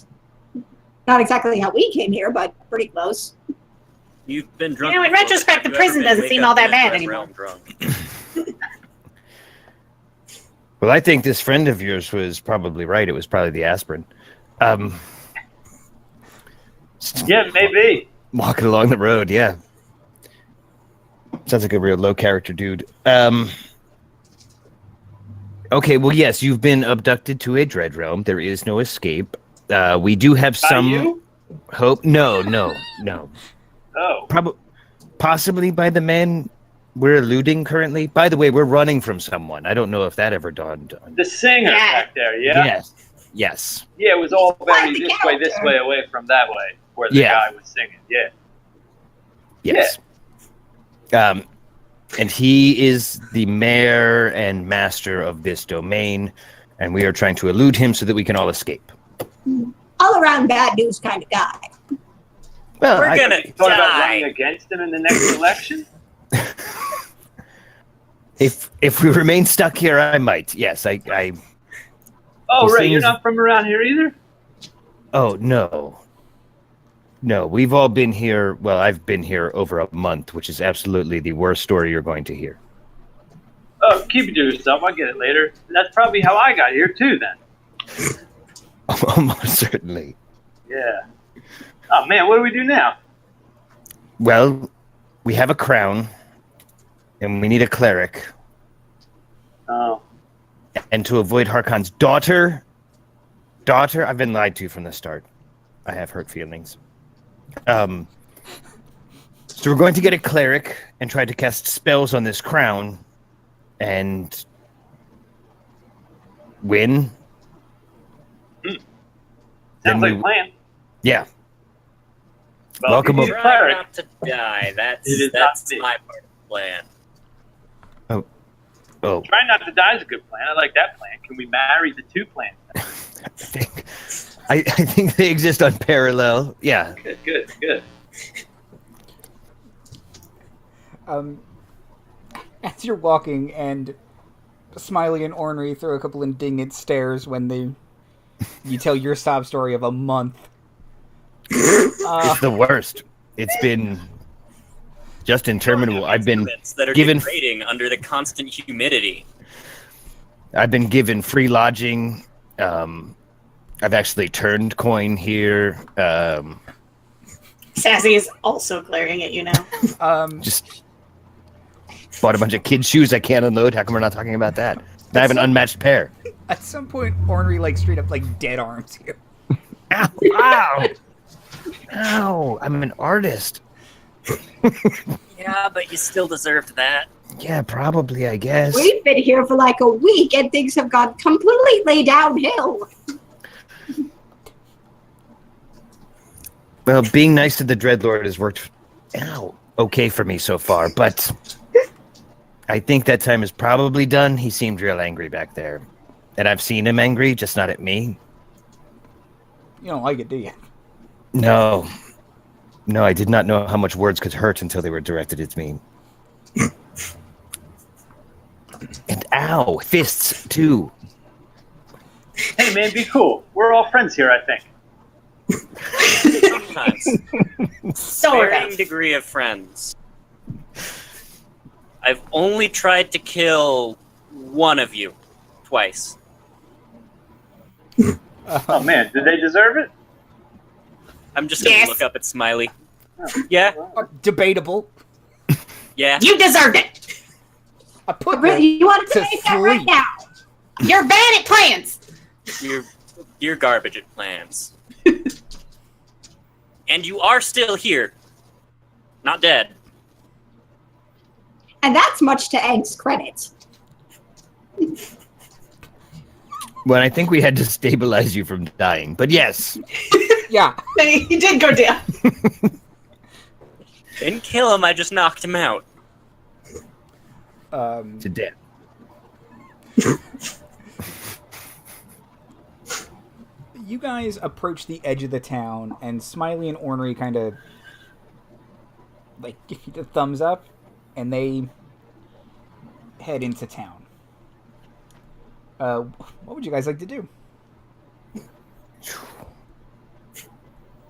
Not exactly how we came here, but pretty close. You've been drunk. You know, in before, retrospect, but the have you prison ever been doesn't seem wake all up that in a bad Dread anymore. Realm drunk? Well, I think this friend of yours was probably right. It was probably the aspirin. Yeah, maybe. Walking along the road, yeah. Sounds like a real low character dude. Okay, well, yes, you've been abducted to a Dread Realm. There is no escape. We do have By some you? hope. No. Oh, Possibly by the man we're eluding currently. By the way, we're running from someone. I don't know if that ever dawned on the singer Yeah. back there, yeah? Yes. Yeah, it was all very the this character. way, away from that way, where the Yeah. guy was singing. Yeah. Yes. And he is the mayor and master of this domain, and we are trying to elude him so that we can all escape. All around bad news kind of guy. Well, We're gonna Thought about running die. against him in the next election? If we remain stuck here, I might. Yes, I Oh, These right. You're things- not from around here either? Oh, no. No, we've all been here. Well, I've been here over a month, which is absolutely the worst story you're going to hear. Oh, keep it to yourself. I'll get it later. That's probably how I got here, too, then. Almost certainly. Yeah. Oh, man, what do we do now? Well, we have a crown, and we need a cleric. Oh. And to avoid Harkon's daughter, I've been lied to from the start. I have hurt feelings. So we're going to get a cleric and try to cast spells on this crown and win. Sounds like a plan. Yeah. Well, Welcome if you over. need a Try cleric, not to die. It is That's not me. my part of the plan. Oh, trying not to die is a good plan. I like that plan. Can we marry the two plans? I think they exist on parallel. Yeah. Good. As you're walking, and Smiley and Ornery throw a couple indignant stares when you tell your sob story of a month. It's the worst. It's been just interminable. I've been that are given degrading under the constant humidity. I've been given free lodging. I've actually turned coin here. Sassy is also glaring at you now. Just bought a bunch of kids' shoes I can't unload. How come we're not talking about that? I have an unmatched pair. At some point, Ornery straight up dead arms you. Ow! Ow! Ow! I'm an artist. Yeah, but you still deserved that. Yeah, probably, I guess. We've been here for like a week and things have gone completely downhill. Well, being nice to the Dreadlord has worked okay for me so far, but I think that time is probably done. He seemed real angry back there. And I've seen him angry, just not at me. You don't like it, do you? No. No, I did not know how much words could hurt until they were directed at me. And ow, fists too. Hey, man, be cool. We're all friends here, I think. Sometimes. Sort Varying of. degree of friends. I've only tried to kill one of you twice. Oh, man, did they deserve it? I'm just gonna Yes. look up at Smiley. Yeah, Debatable. yeah. You deserved it. I put You want to to make that right sleep. now? You're bad at plans. You're garbage at plans. And you are still here. Not dead. And that's much to Egg's credit. Well, I think we had to stabilize you from dying, but yes. Yeah. He did go down. Didn't kill him, I just knocked him out. To death. You guys approach the edge of the town, and Smiley and Ornery kind of give you the thumbs up, and they head into town. What would you guys like to do?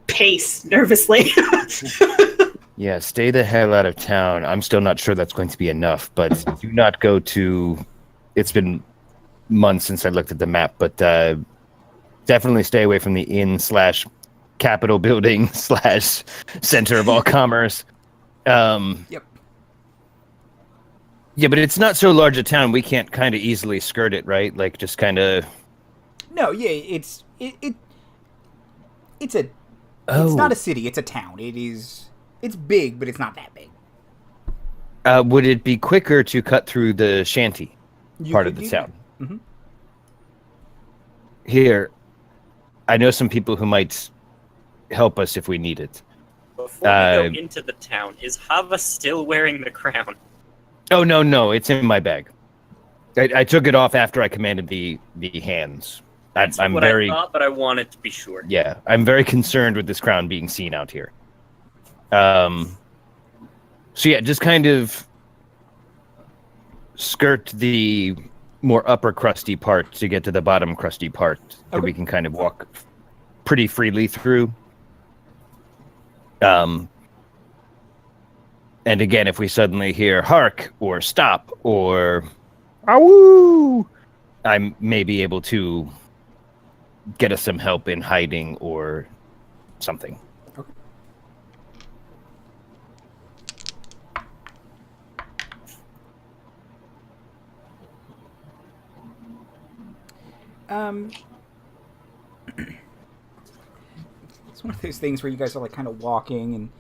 Pace nervously. Yeah, stay the hell out of town. I'm still not sure that's going to be enough, but do not go to... It's been months since I looked at the map, but definitely stay away from the inn/Capitol building/center of all commerce. Yep. Yeah, but it's not so large a town. We can't kind of easily skirt it, right? Just kind of... No, yeah, it's it's Oh. not a city, it's a town. It's big, but it's not that big. Would it be quicker to cut through the shanty You part could of the do town? that. Mhm. Here, I know some people who might help us if we need it. Before we go into the town, is Chava still wearing the crown? Oh, no, it's in my bag. I took it off after I commanded the hands. That's I'm what very... I thought, but I wanted to be sure. Yeah, I'm very concerned with this crown being seen out here. So yeah, just kind of skirt the more upper crusty part to get to the bottom crusty part that we can kind of walk pretty freely through. And again, if we suddenly hear hark or stop or awoo, I may be able to get us some help in hiding or something. Okay. It's one of those things where you guys are like kind of walking and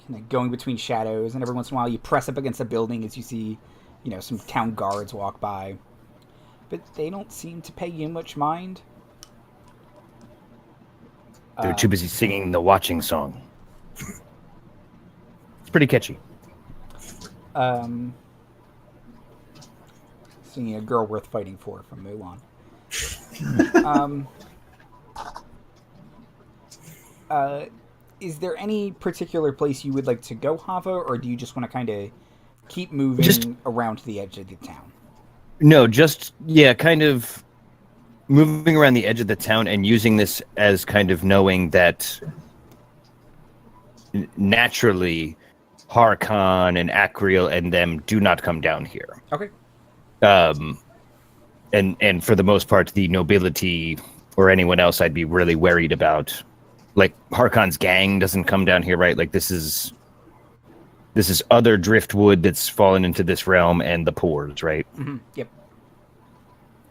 kind of going between shadows, and every once in a while you press up against a building as you see, some town guards walk by. But they don't seem to pay you much mind. They're too busy singing the watching song. It's pretty catchy. Singing A Girl Worth Fighting For from Mulan. Is there any particular place you would like to go, Chava, or do you just want to kind of keep moving around to the edge of the town? No, kind of moving around the edge of the town and using this as kind of knowing that naturally Harkon and Akriel and them do not come down here. Okay. And for the most part, the nobility or anyone else I'd be really worried about. Like, Harkon's gang doesn't come down here, right? Like, this is other driftwood that's fallen into this realm and the poors, right? Mm-hmm. Yep.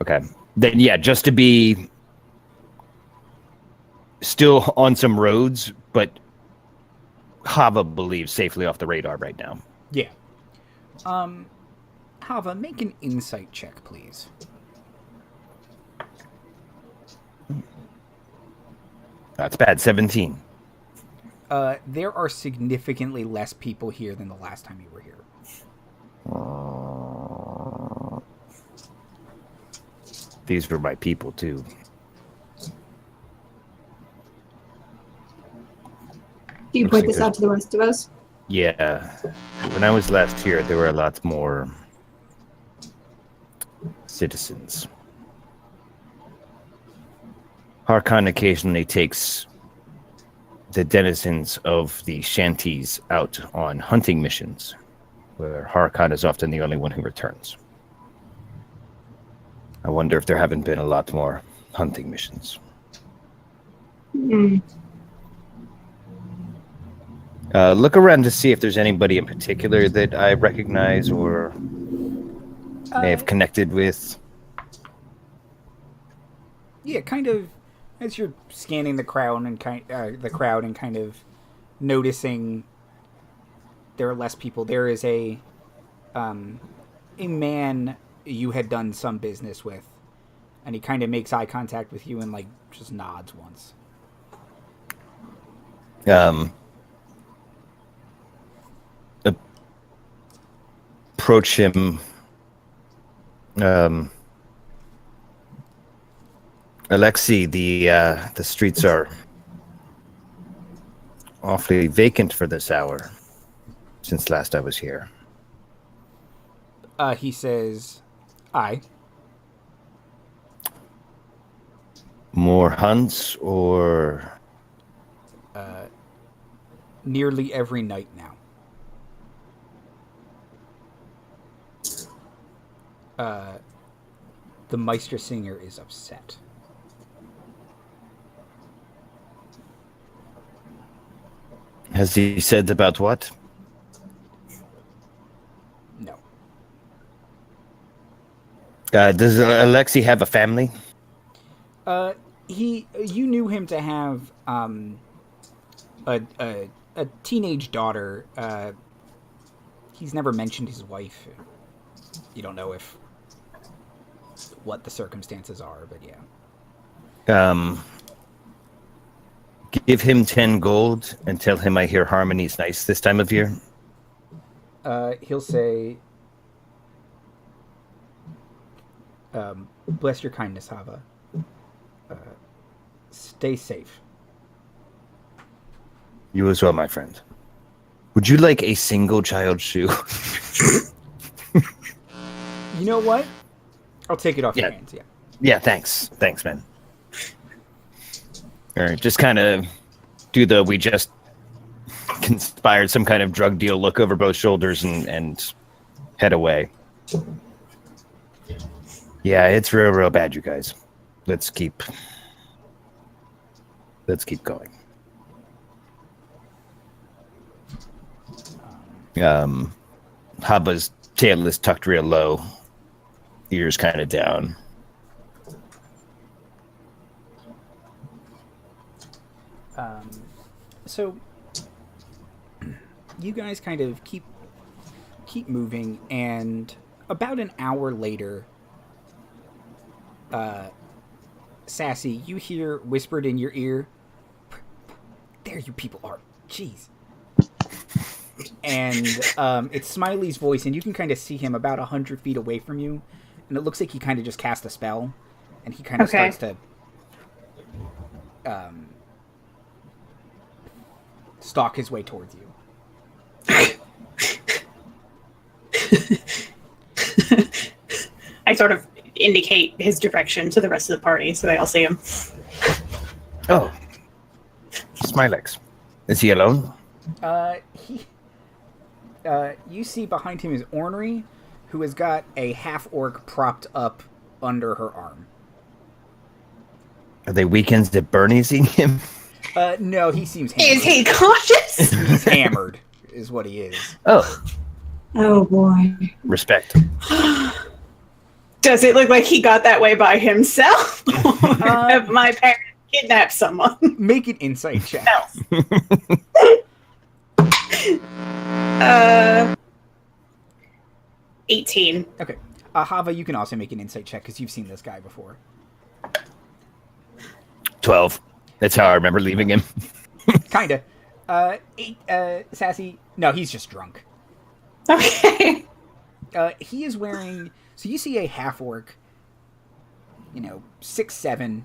Okay. Then, yeah, just to be still on some roads, but Chava believes safely off the radar right now. Yeah. Chava, make an insight check, please. That's bad. 17. There are significantly less people here than the last time you were here. These were my people, too. Do you point this out to the rest of us? Yeah. When I was last here, there were a lot more citizens. Harkon occasionally takes the denizens of the shanties out on hunting missions, where Harkon is often the only one who returns. I wonder if there haven't been a lot more hunting missions. Look around to see if there's anybody in particular that I recognize or may have connected with. Yeah, kind of. As you're scanning the crowd and kind of noticing there are less people, there is a man you had done some business with, and he kind of makes eye contact with you and like just nods once. Approach him. Alexei, the streets are awfully vacant for this hour since last I was here. He says, "Aye." More hunts or nearly every night now. The Meister Singer is upset. Has he said about what? No. Does Alexei have a family? You knew him to have a teenage daughter. He's never mentioned his wife. You don't know what the circumstances are, but yeah. Give him 10 gold and tell him I hear Harmony's nice this time of year. He'll say, "Bless your kindness, Chava. Stay safe." You as well, my friend. Would you like a single child shoe? You know what? I'll take it off your Yeah. hands. Yeah. Yeah, thanks. Thanks, man. All right, just kind of do we just conspired some kind of drug deal, look over both shoulders and head away. Yeah, it's real bad, you guys. Let's keep going. Haba's tail is tucked real low, ears kind of down. So you guys kind of keep moving, and about an hour later, Sassy, you hear whispered in your ear, "There you people are. Jeez." And it's Smiley's voice, and you can kind of see him about 100 feet away from you, and it looks like he kind of just cast a spell, and he kind of starts to stalk his way towards you. I sort of indicate his direction to the rest of the party so they all see him. Oh, Smilex. Is he alone? You see behind him is Ornery, who has got a half-orc propped up under her arm. Are they weekends at Bernie's eating him? No, he seems hammered. Is he conscious? He's hammered, is what he is. Oh, Oh boy. respect. Does it look like he got that way by himself? Or have my parents kidnapped someone? Make an insight check. No. 18. Okay. Chava, you can also make an insight check, because you've seen this guy before. 12. That's how I remember leaving him. Kinda. 8, Sassy. No, he's just drunk. Okay. He is wearing... So you see a half-orc, 6'7",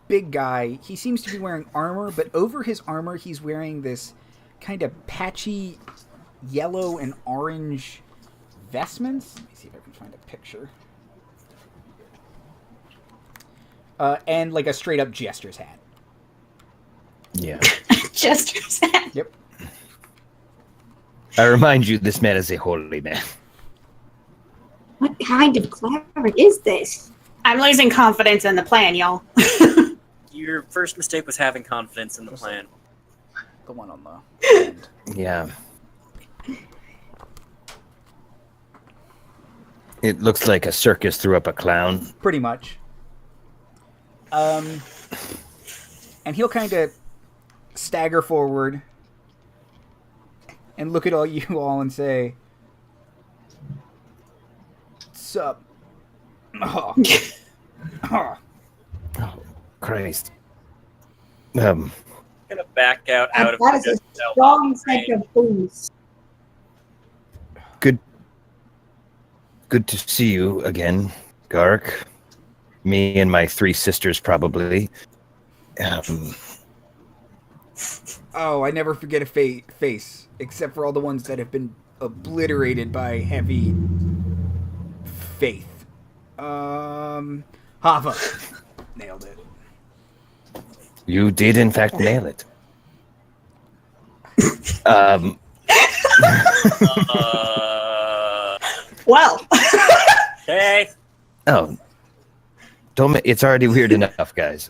big guy. He seems to be wearing armor, but over his armor, he's wearing this kind of patchy yellow and orange vestments. Let me see if I can find a picture. And like a straight-up jester's hat. Yeah. Jester's hat. Yep. I remind you, this man is a holy man. What kind of cleric is this? I'm losing confidence in the plan, y'all. Your first mistake was having confidence in the plan. The one on the end. Yeah. It looks like a circus threw up a clown. Pretty much. And he'll kind of stagger forward and look at you all and say, "Sup?" Oh. Oh. Oh, Christ. I'm gonna back out of That is a strong scent of booze. Good to see you again, Gark. Me and my 3 sisters, probably. Oh, I never forget a face, except for all the ones that have been obliterated by heavy faith. Hava. Nailed it. You did, in fact, nail it. Well. Okay. Oh. It's already weird enough, guys.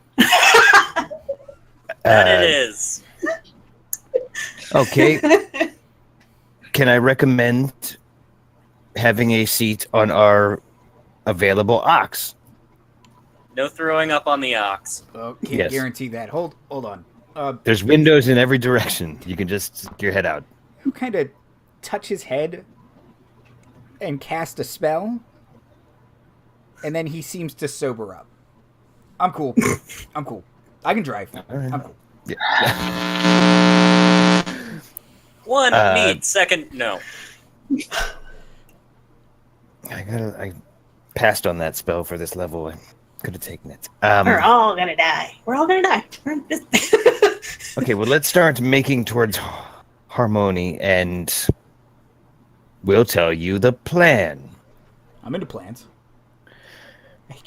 That it is. Okay. Can I recommend having a seat on our available ox? No throwing up on the ox. Oh, can't Yes. guarantee that. Hold on. There's windows in every direction. You can just stick your head out. Who kind of touch his head and cast a spell, and then he seems to sober up. I'm cool. I'm cool. I can drive. I'm cool. Yeah. One, need. Second, no. I passed on that spell for this level. I could have taken it. We're all gonna die. We're all gonna die. Okay, well, let's start making towards Harmony, and we'll tell you the plan. I'm into plants.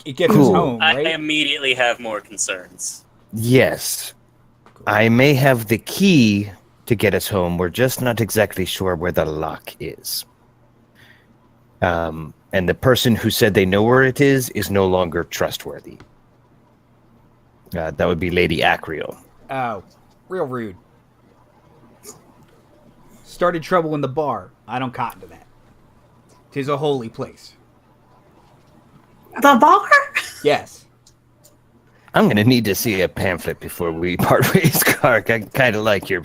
It gets Cool. us home, I right? immediately have more concerns. Yes. Cool. I may have the key to get us home. We're just not exactly sure where the lock is. And the person who said they know where it is no longer trustworthy. That would be Lady Acreal. Oh, real rude. Started trouble in the bar. I don't cotton to that. 'Tis a holy place. The bar? Yes. I'm going to need to see a pamphlet before we part ways, Kark. I kind of like your...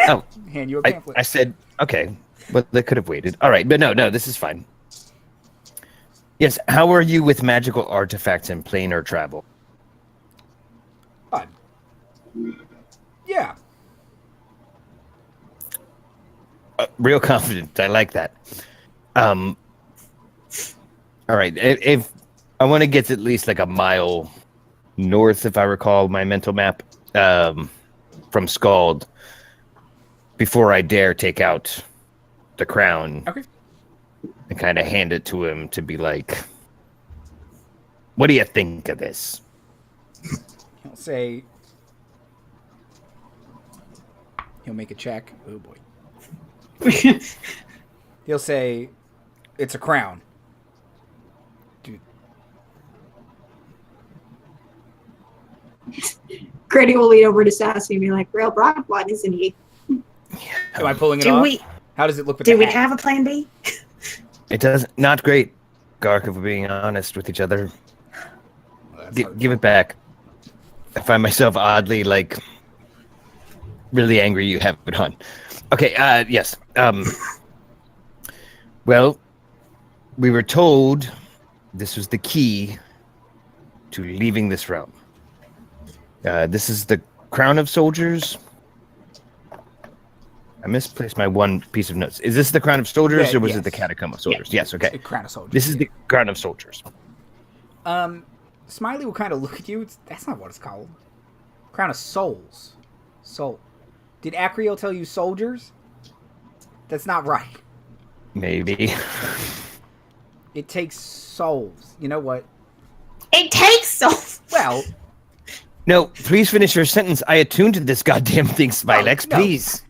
Oh, Hand you a pamphlet. I said, okay, but they could have waited. All right, but no, this is fine. Yes, how are you with magical artifacts in planar travel? Fun. Yeah. Real confident. I like that. All right, if I want to get at least like a mile north, if I recall my mental map, from Scald, before I dare take out the crown. Okay. And kind of hand it to him to be like, what do you think of this? He'll say... He'll make a check. Oh, boy. He'll say, it's a crown. Dude. Granny will lean over to Sassy and be like, real broad one, isn't he? Am I pulling it Do off? we How does it look with do the we hat? have a plan B? It does not great, Gark, if we're being honest with each other. Well, that's hard. Give it back. I find myself oddly, like, really angry you have it on. Okay, yes. Well, we were told this was the key to leaving this realm. This is the Crown of Soldiers. I misplaced my one piece of notes. Is this the Crown of Soldiers, Yeah, or was yes. it the Catacomb of Soldiers? Yes, okay. A crown of soldiers. This is the Crown of Soldiers. Smiley will kind of look at you. That's not what it's called. Crown of souls. Soul. Did Acreal tell you soldiers? That's not right. Maybe. It takes souls. You know what? It takes so. Well, No, please finish your sentence. I attuned to this goddamn thing, Smilex, No. please.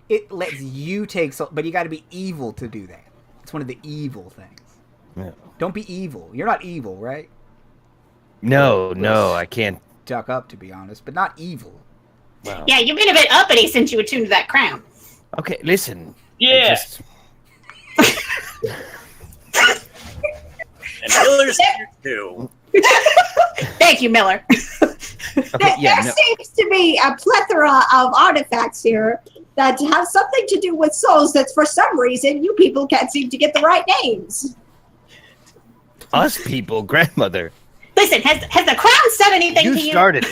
it lets you take souls, but you got to be evil to do that. It's one of the evil things. No, Don't be evil. You're not evil, right? no, I can't. Duck up, to be honest, but not evil. Wow. Yeah, you've been a bit uppity since you attuned to that crown. Okay, listen. Yeah. And Miller's here too. Thank you, Miller. Okay, yeah, There seems to be a plethora of artifacts here that have something to do with souls that for some reason you people can't seem to get the right names. us people, grandmother. Listen, has the crown said anything You to you? started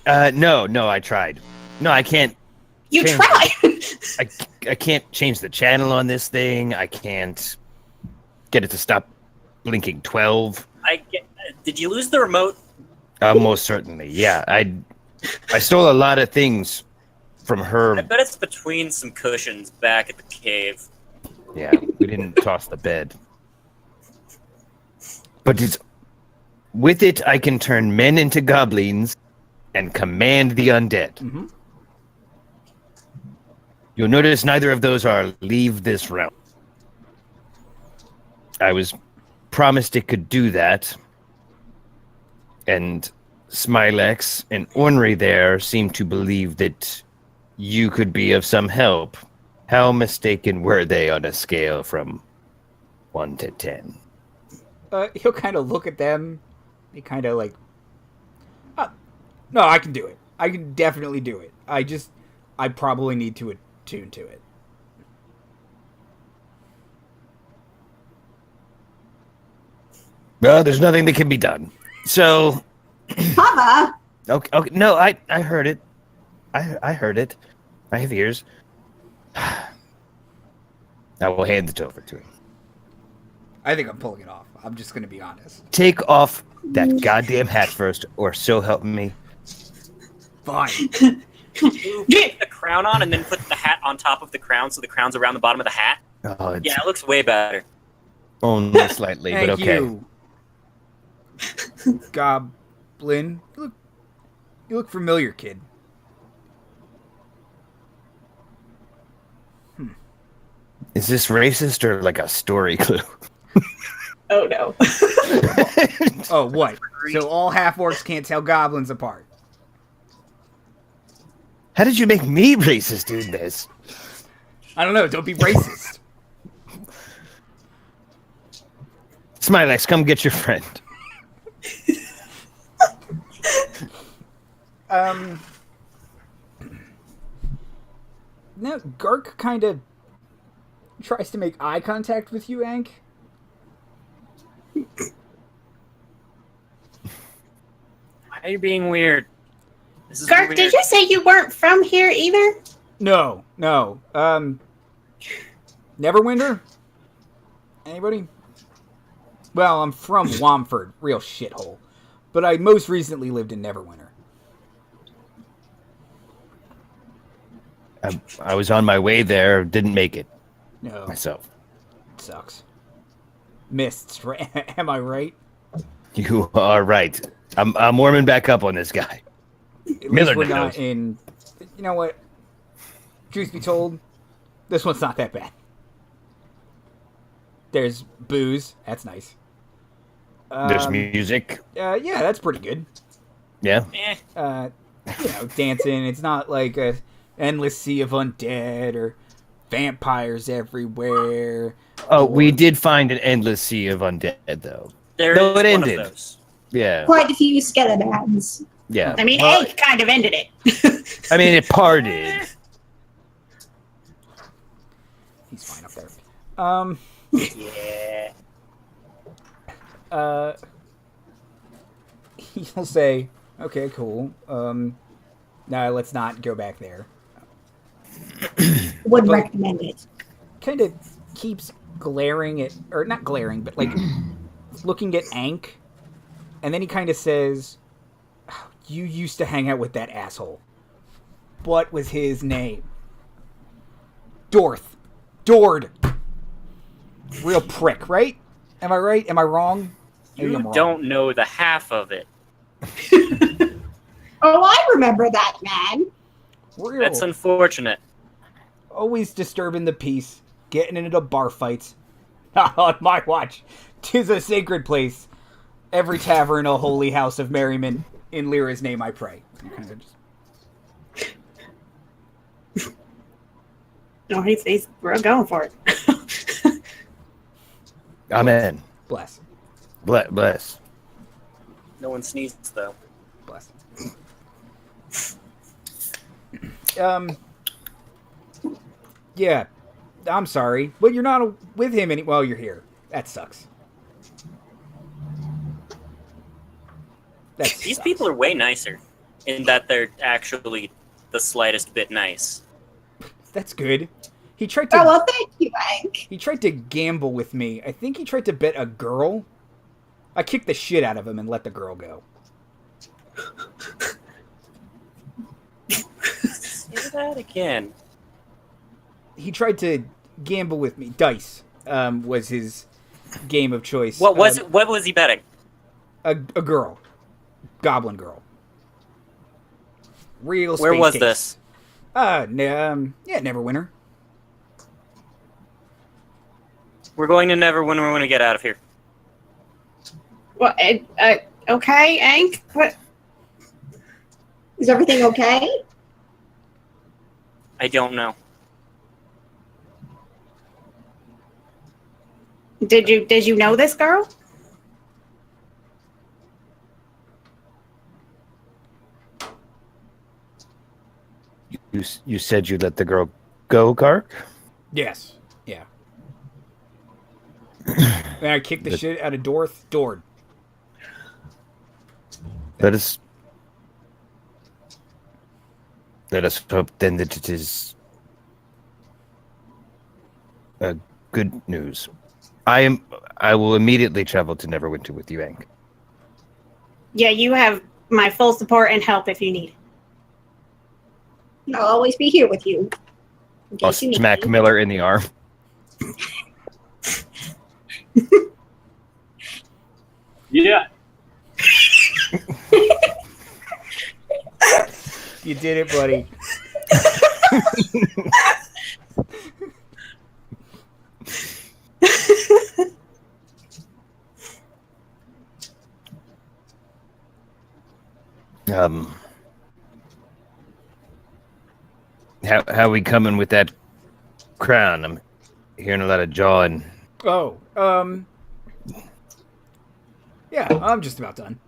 it. No, I tried. No, I can't. You change tried. I can't change the channel on this thing. I can't get it to stop blinking 12. Did you lose the remote? Most certainly, yeah. I stole a lot of things from her. I bet it's between some cushions back at the cave. Yeah, we didn't toss the bed. But with it, I can turn men into goblins and command the undead. Mm-hmm. You'll notice neither of those are leave this realm. I was promised it could do that. And Smilex and Ornery there seem to believe that you could be of some help. How mistaken were they on a scale from 1 to 10? He'll kind of look at them. He kind of like, no, I can do it. I can definitely do it. I probably need to attune to it. Well, there's nothing that can be done. So, Chava, okay, no, I heard it. I heard it. I have ears. I will hand it over to him. I think I'm pulling it off. I'm just going to be honest. Take off that goddamn hat first, or so help me. Fine. You put the crown on and then put the hat on top of the crown so the crown's around the bottom of the hat. Oh, Yeah, it looks way better. Only slightly, but Thank okay. you. Goblin. You look familiar, kid. Is this racist or like a story clue? Oh no. Oh, what? So all half-orcs can't tell goblins apart. How did you make me racist doing this? I don't know. Don't be racist. Smilex, come get your friend. Now, Gark kind of tries to make eye contact with you, Ank. Why are you being weird? This is Gark, weird. did you say you weren't from here either? No. Neverwinter? Anybody? Well, I'm from Womford, real shithole. But I most recently lived in Neverwinter. I was on my way there, didn't make it No, myself. sucks. Mists, right? Am I right? You are right. I'm warming back up on this guy. At Miller least we're knows. not in... You know what? Truth be told, this one's not that bad. There's booze. That's nice. There's music. Yeah, that's pretty good. Yeah. Dancing. It's not like a endless sea of undead or vampires everywhere. Oh, we did find an endless sea of undead, though. There Though is it one ended. of those. Yeah. Quite a few skeletons. Yeah. I mean, Well, Egg kind of ended it. I mean, it parted. He's fine up there. Yeah. He'll say, "Okay, cool. No, let's not go back there." Wouldn't But- recommend it. Kind of keeps glaring at, or not glaring, but like looking at Ank, and then he kind of says, "You used to hang out with that asshole. What was his name?" Dord. Real prick, right? Am I right? Am I wrong? Maybe You I'm wrong. don't know the half of it. Oh, I remember that man. Real. That's unfortunate. Always disturbing the peace, getting into bar fights. Not on my watch. 'Tis a sacred place. Every tavern a holy house of merriment. In Lyra's name I pray. Kind of just... No, he's we're going for it. Amen. Bless. Bless. No one sneezes, though. Bless. Yeah. I'm sorry. But you're not with him while you're here. That sucks. These people are way nicer in that they're actually the slightest bit nice. That's good. He tried to... Oh, well, thank you, Hank. He tried to gamble with me. I think he tried to bet a girl. I kicked the shit out of him and let the girl go. Say that again. He tried to gamble with me. Dice was his game of choice. What was he betting? A girl. Goblin girl. Real Where space was case. this? Neverwinter. We're going to Neverwinter. We're going to get out of here. Well, okay, Hank. What? Is everything okay? I don't know. Did you know this girl? You said you let the girl go, Gark? Yes. Yeah. And I kicked the shit out of Dord. Let us hope then that it is good news. I will immediately travel to Neverwinter with you, Hank. Yeah, you have my full support and help if you need. I'll always be here with you. In I'll case you need smack me. Miller in the arm. Yeah. You did it, buddy. How we coming with that crown? I'm hearing a lot of jawing. Oh, yeah, I'm just about done.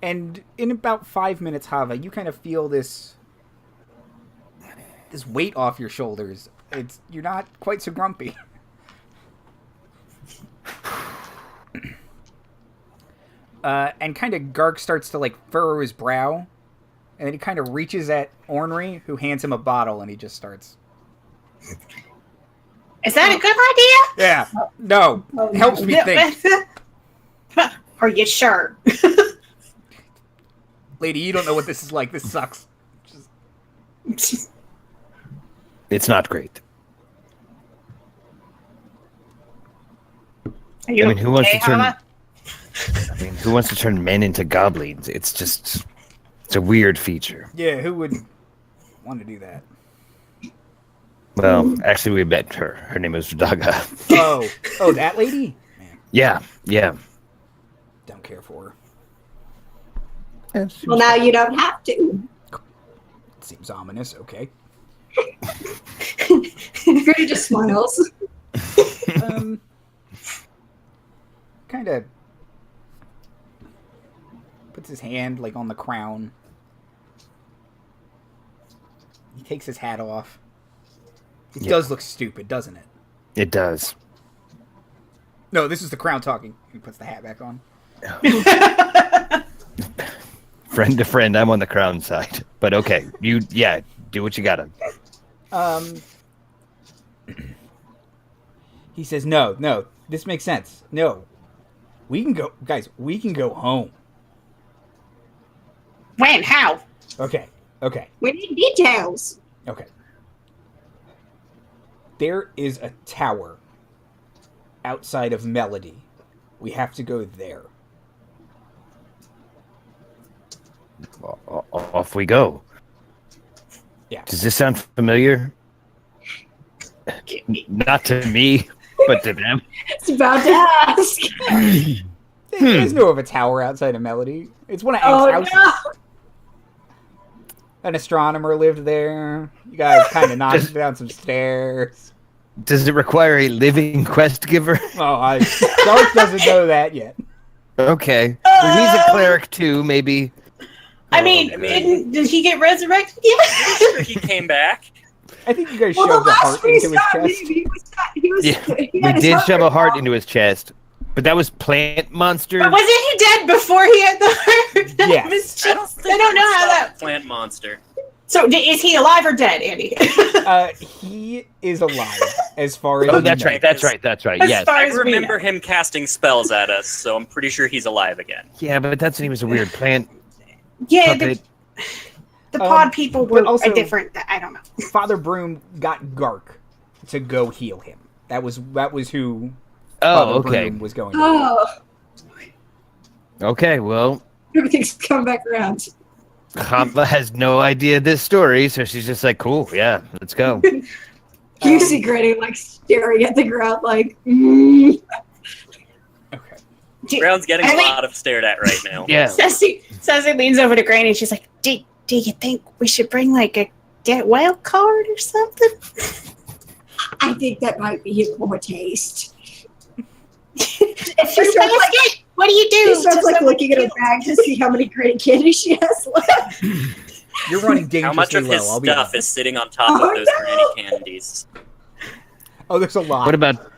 And in about 5 minutes, Chava, you kind of feel this weight off your shoulders. You're not quite so grumpy. And kind of Gark starts to like furrow his brow, and then he kind of reaches at Ornery, who hands him a bottle, and he just starts. Is that a good idea? Yeah, no, helps me think. Are you sure? Lady, you don't know what this is like. This sucks. It's not great. Are you who wants to turn? Hannah? Who wants to turn men into goblins? It's a weird feature. Yeah, who would want to do that? Well, actually, we met her. Her name is Daga. Oh, that lady? Man, Yeah. don't care for Yeah, Well, now you don't have to. her. Seems ominous. Okay. Gertie just smiles. Kind of puts his hand like on the crown. He takes his hat off. It does look stupid, doesn't it? It does. No, this is the crown talking. He puts the hat back on. Friend to friend, I'm on the crown side. But okay, do what you gotta. He says, no, this makes sense. No. We can go, guys, we can go home. When? How? Okay. We need details. Okay. There is a tower outside of Melody. We have to go there. Off we go. Yeah. Does this sound familiar? Not to me, but to them. It's about to ask. You guys know of a tower outside of Melody. It's one of Oh, Ank's houses. no. An astronomer lived there. You guys kind of knocked down some stairs. Does it require a living quest giver? Oh, Dark doesn't know that yet. Okay. Well, he's a cleric too, maybe. I mean, did he get resurrected yet? Sure, he came back. I think you guys Well, shoved the a last heart we into his saw him, chest. he We had his did shove a heart out. into his chest, but that was plant monster. But wasn't he dead before he had the heart? That Yes. was just- I don't think I don't know how that's that. plant monster. So is he alive or dead, Andy? He is alive, as far as Oh, we that's know. right. That's right. That's right. As Yes. far I as we remember know. him casting spells at us, so I'm pretty sure he's alive again. Yeah, but that's when he was a weird plant Yeah, puppet. the pod people but were also- a different. I don't know. Father Broom got Gark to go heal him. That was who Oh, Father okay. Broom was going to. Oh, Okay, well, everything's come back around. Chava has no idea this story, so she's just like, cool, yeah, let's go. You see Granny like staring at the ground like, mm. Okay. Brown's getting I a mean- lot of stared at right now. Yeah. Sassy leans over to Granny and she's like, do you think we should bring like a get well card or something? I think that might be in poor taste. If she's basket, what do you do? She starts to like someone looking at her else? bag to see how many Granny candies she has left. You're running dangerously How much of his low. I'll be stuff honest. is sitting on top Oh, of those no! granny candies? Oh, there's a lot. What about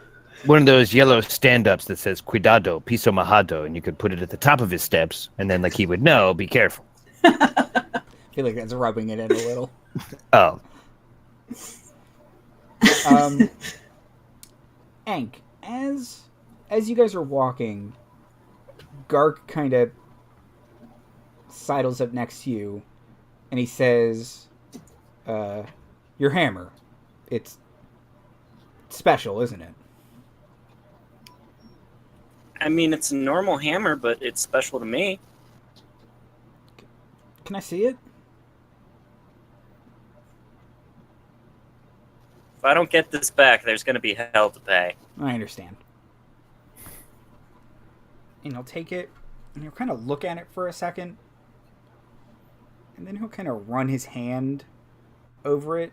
one of those yellow stand-ups that says "Cuidado, piso mojado," and you could put it at the top of his steps, and then like he would know, be careful. I feel like that's rubbing it in a little. Oh, Ank, as you guys are walking, Gark kind of sidles up next to you, and he says, "Your hammer, it's special, isn't it?" I mean, it's a normal hammer, but it's special to me. Can I see it? If I don't get this back, there's going to be hell to pay. I understand. And he'll take it, and he'll kind of look at it for a second, and then he'll kind of run his hand over it,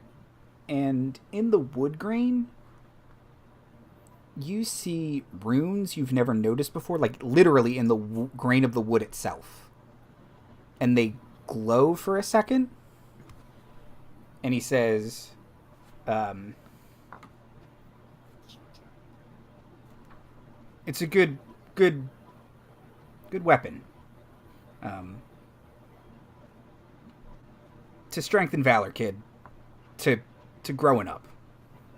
and in the wood grain, you see runes you've never noticed before, like literally in the grain of the wood itself. And they glow for a second, and he says, it's a good weapon. To strengthen valor, kid. To growing up.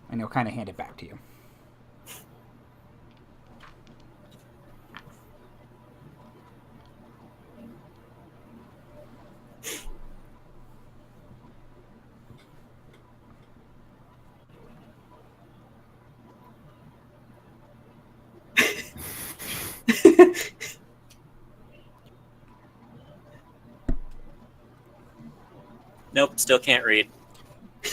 And he'll kind of hand it back to you. Nope, still can't read. You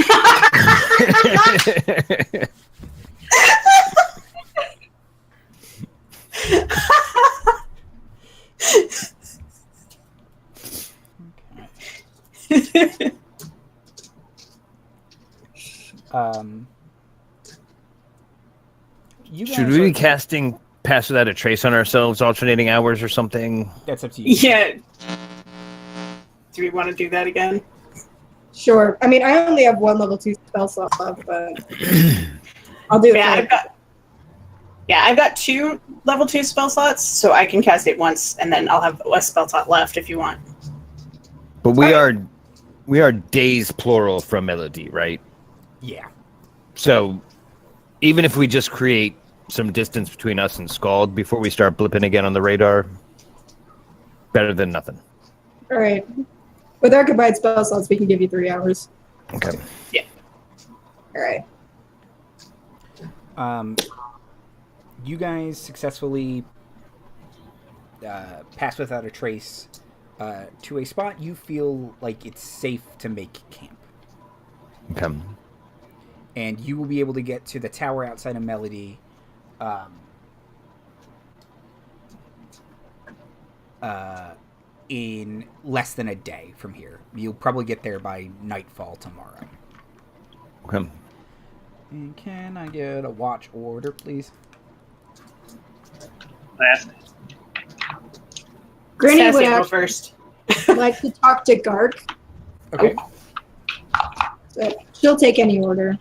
guys Should we be are- casting Pass Without a Trace on ourselves, alternating hours or something? That's up to you. Yeah. Do we want to do that again? Sure. I mean, I only have one level 2 spell slot left, but I'll do it. I've got 2 level 2 spell slots, so I can cast it once, and then I'll have a spell slot left if you want. But we are days plural from Melody, right? Yeah. So even if we just create some distance between us and Scald before we start blipping again on the radar, better than nothing. All right. With our combined spell slots, we can give you 3 hours. Okay. Yeah. All right. You guys successfully pass without a trace to a spot you feel like it's safe to make camp. Okay. And you will be able to get to the tower outside of Melody in less than a day from here. You'll probably get there by nightfall tomorrow. Okay. And can I get a watch order, please? Last. Granny Sassy would will go actually first. like to talk to Gark. Okay. So she'll take any order,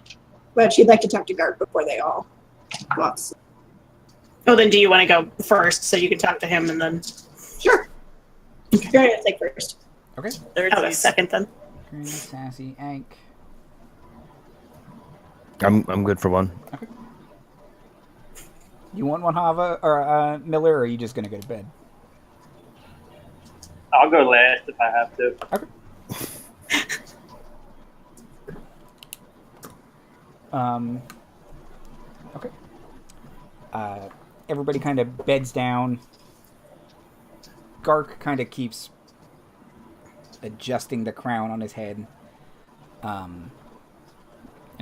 but she'd like to talk to Gark before they all walk. Oh, then do you want to go first so you can talk to him and then... Sure. Granny will take first. Okay. I'll go second then. Granny, Sassy, Ank. I'm good for one. Okay. You want one, Chava or Miller, or are you just gonna go to bed? I'll go last if I have to. Okay. Okay. Everybody kind of beds down. Gark kind of keeps adjusting the crown on his head. And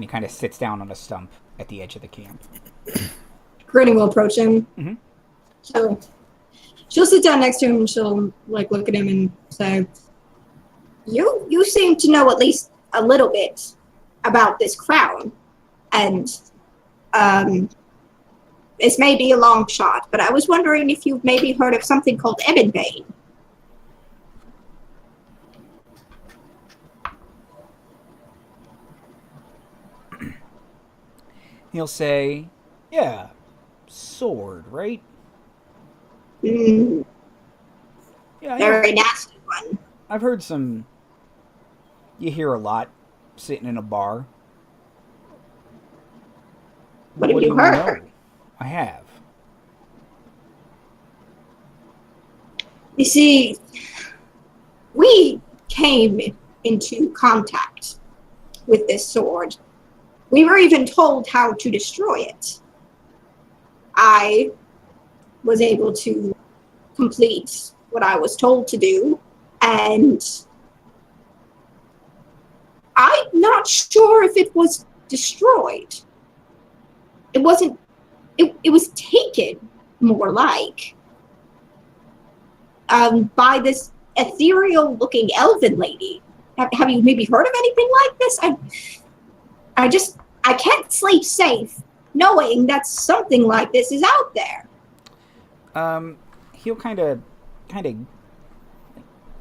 he kind of sits down on a stump at the edge of the camp. Granny will approach him. Mm-hmm. So she'll sit down next to him and she'll like look at him and say, You seem to know at least a little bit about this crown. And this may be a long shot, but I was wondering if you've maybe heard of something called Ebonbane. He'll say, yeah, sword, right? Mm, Yeah, very nasty one. I've heard some... You hear a lot sitting in a bar. What have do you heard? know? I have. You see, we came into contact with this sword. We were even told how to destroy it. I was able to complete what I was told to do, and I'm not sure if it was destroyed. It wasn't. It was taken, more like, by this ethereal-looking elven lady. Have you maybe heard of anything like this? I can't sleep safe knowing that something like this is out there. He'll kind of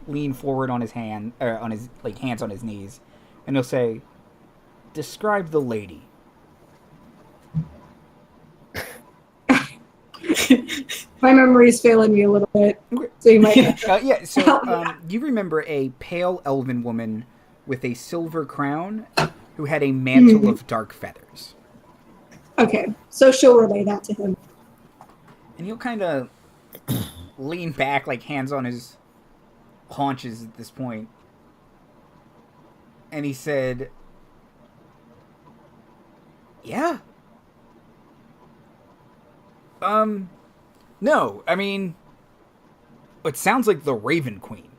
lean forward on his hand, on his hands on his knees, and he'll say, "Describe the lady." My memory is failing me a little bit, so you might. Yeah. So, you remember a pale elven woman with a silver crown who had a mantle of dark feathers. Okay, so she'll relay that to him. And he'll kind of lean back, like hands on his haunches at this point. And he said, "Yeah. No, I mean, it sounds like the Raven Queen.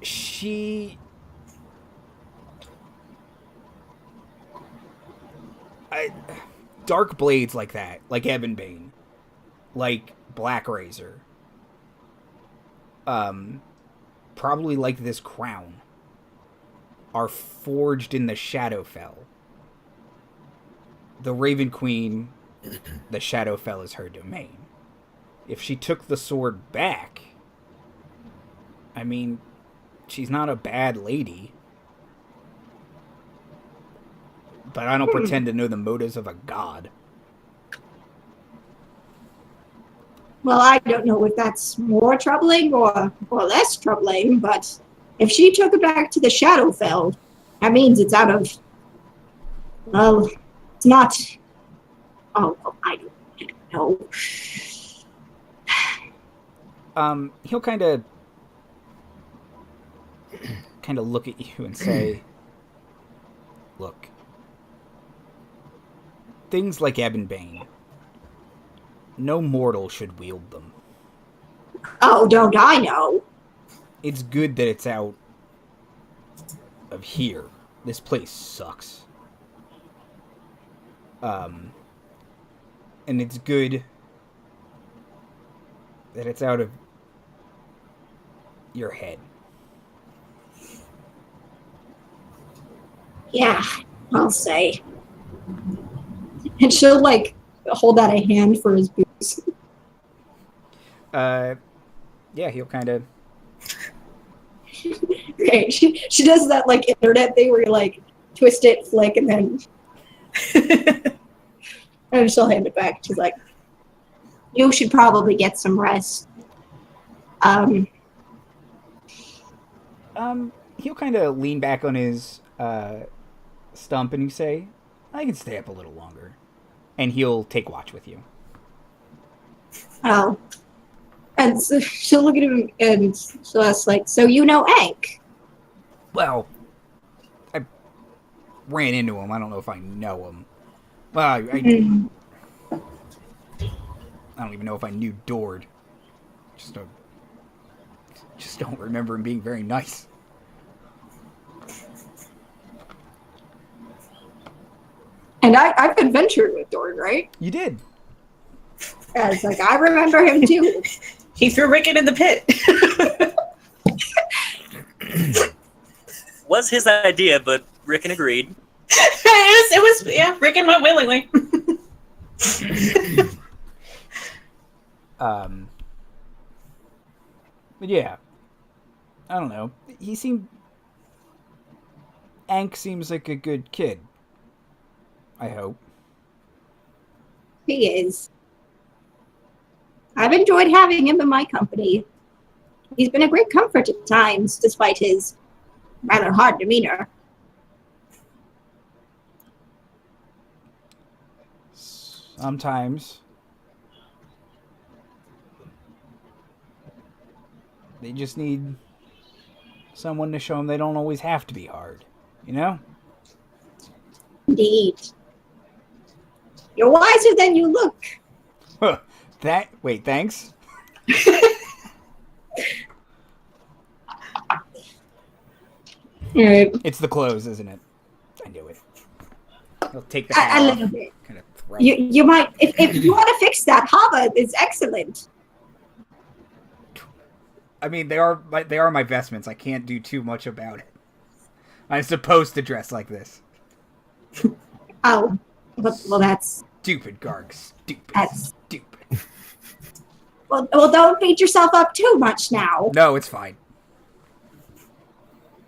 She... dark blades like that, like Ebonbane, like Black Razor, probably like this crown, are forged in the Shadowfell. The Raven Queen, the Shadowfell is her domain. If she took the sword back, I mean, she's not a bad lady. But I don't pretend to know the motives of a god." Well, I don't know if that's more troubling or less troubling, but if she took it back to the Shadowfell, that means it's out of... Well, it's not... Oh, I don't know. He'll kind of look at you and say, "Look, things like Ebonbane, no mortal should wield them. Oh, don't I know? It's good that it's out of here. This place sucks. And it's good that it's out of your head." Yeah, I'll say. And she'll, like, hold out a hand for his boots. Yeah, he'll kind of... Okay, she does that, like, internet thing where you, like, twist it, flick, and then... and she'll hand it back. She's like, "You should probably get some rest." He'll kind of lean back on his stump and you say, "I can stay up a little longer." And he'll take watch with you. Oh. And so she'll look at him and she'll ask, like, "So you know Ank?" Well, I ran into him. I don't know if I know him. Well, I don't even know if I knew Dord. Just don't remember him being very nice. And I've adventured with Dord, right? You did. Yeah, it's like, I remember him too. He threw Rickon in the pit. Was his idea, but Rickon agreed. it was, yeah, Rickon went willingly. But yeah, I don't know. Ank seems like a good kid. I hope. He is. I've enjoyed having him in my company. He's been a great comfort at times, despite his rather hard demeanor. Sometimes they just need someone to show them they don't always have to be hard, you know? Indeed. You're wiser than you look. Wait, thanks? All right. It's the clothes, isn't it? I knew it. I'll take the A hat off, little bit. kind of throw You might, if you want to fix that, Chava is excellent. I mean, they are my vestments. I can't do too much about it. I'm supposed to dress like this. Oh, well, that's Stupid Garg. Stupid. That's- Stupid. well. Don't beat yourself up too much now. No, it's fine.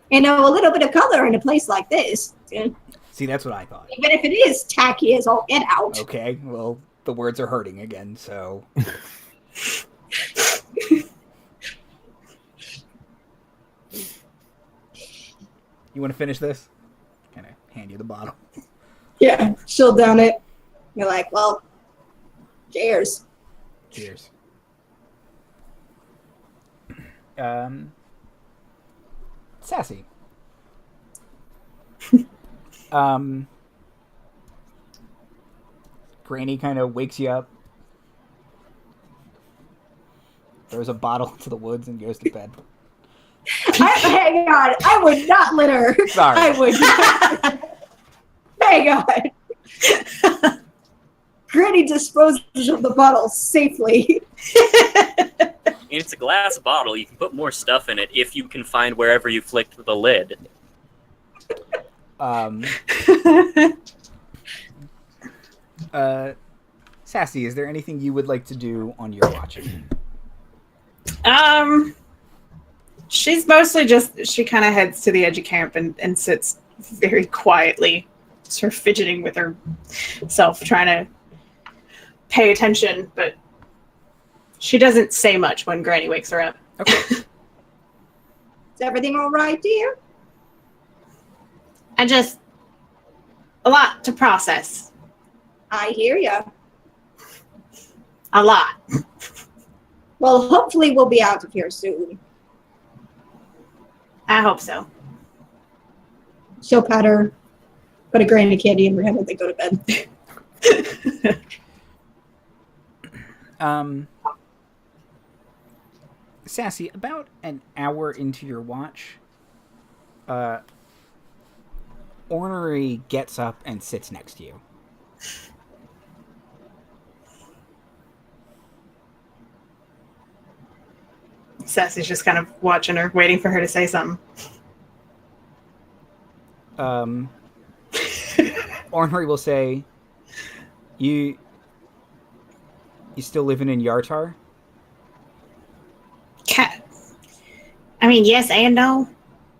You know, a little bit of color in a place like this, even See, that's what I thought. if it is tacky as all get out. Okay, well, the words are hurting again, so... You want to finish this? Kind of hand you the bottle. Yeah, she'll down it. You're like, well, cheers. Cheers. Sassy. Granny kind of wakes you up, throws a bottle into the woods, and goes to bed. Hang on, I would not litter. Sorry. I would not. Hang on. Granny disposes of the bottle safely. It's a glass bottle. You can put more stuff in it if you can find wherever you flicked the lid. Sassy, is there anything you would like to do on your watch? She's mostly just, she kind of heads to the edge of camp and sits very quietly, sort of fidgeting with herself, trying to pay attention, but she doesn't say much when Granny wakes her up. Okay. Is everything all right, dear? A lot to process. I hear ya. A lot. Well, hopefully we'll be out of here soon. I hope so. She'll pat her, put a grain of candy in her head, and they go to bed. Sassy, about an hour into your watch, Ornery gets up and sits next to you. Sassy's just kind of watching her, waiting for her to say something. Ornery will say, You still living in Yartar? I mean, yes and no.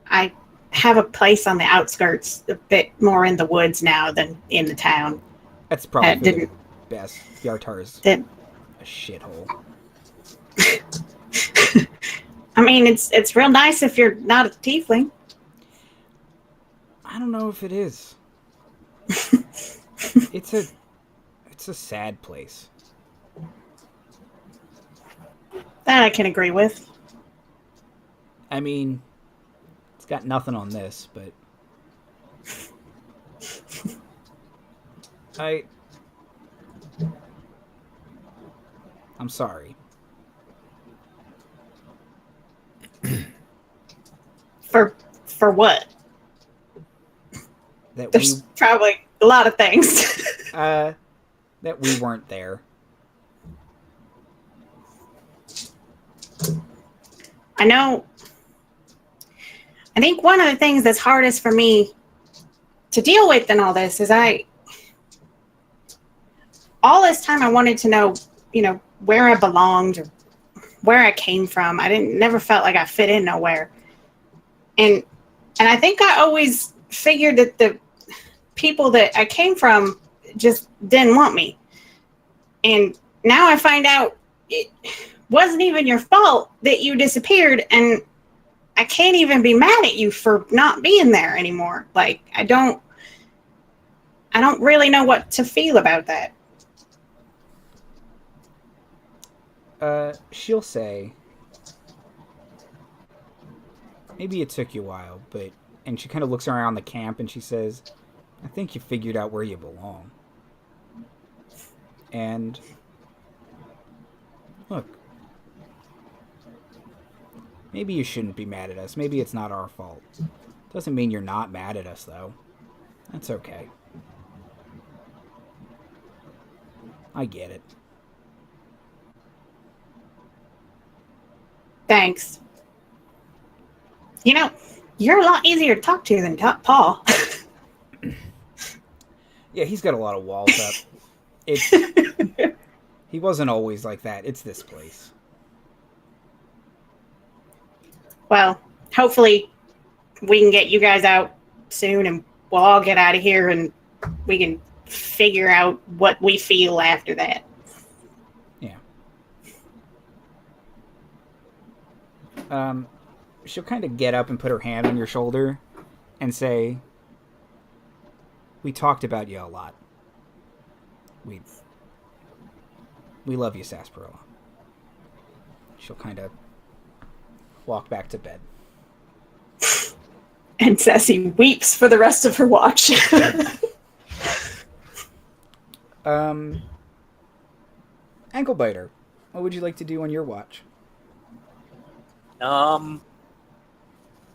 I have a place on the outskirts, a bit more in the woods now than in the town. That's probably for the best. Yartar is a shithole. I mean, it's real nice if you're not a tiefling. I don't know if it is. It's a sad place. That I can agree with. I mean, it's got nothing on this, but I'm sorry. For what? There's probably a lot of things. That we weren't there. I know. I think one of the things that's hardest for me to deal with in all this is all this time I wanted to know, where I belonged or where I came from. I never felt like I fit in nowhere. And I think I always figured that the people that I came from just didn't want me. And now I find out it wasn't even your fault that you disappeared, and I can't even be mad at you for not being there anymore. Like, I don't really know what to feel about that. She'll say, maybe it took you a while, and she kind of looks around the camp and she says, I think you figured out where you belong. And look, maybe you shouldn't be mad at us. Maybe it's not our fault. Doesn't mean you're not mad at us, though. That's okay. I get it. Thanks. You know, you're a lot easier to talk to than Paul. Yeah, he's got a lot of walls up. It's he wasn't always like that. It's this place. Well, hopefully we can get you guys out soon and we'll all get out of here and we can figure out what we feel after that. Yeah. She'll kind of get up and put her hand on your shoulder and say, "We talked about you a lot. We love you, Sarsaparilla." She'll kind of walk back to bed. And Sassy weeps for the rest of her watch. Ankle Biter, what would you like to do on your watch?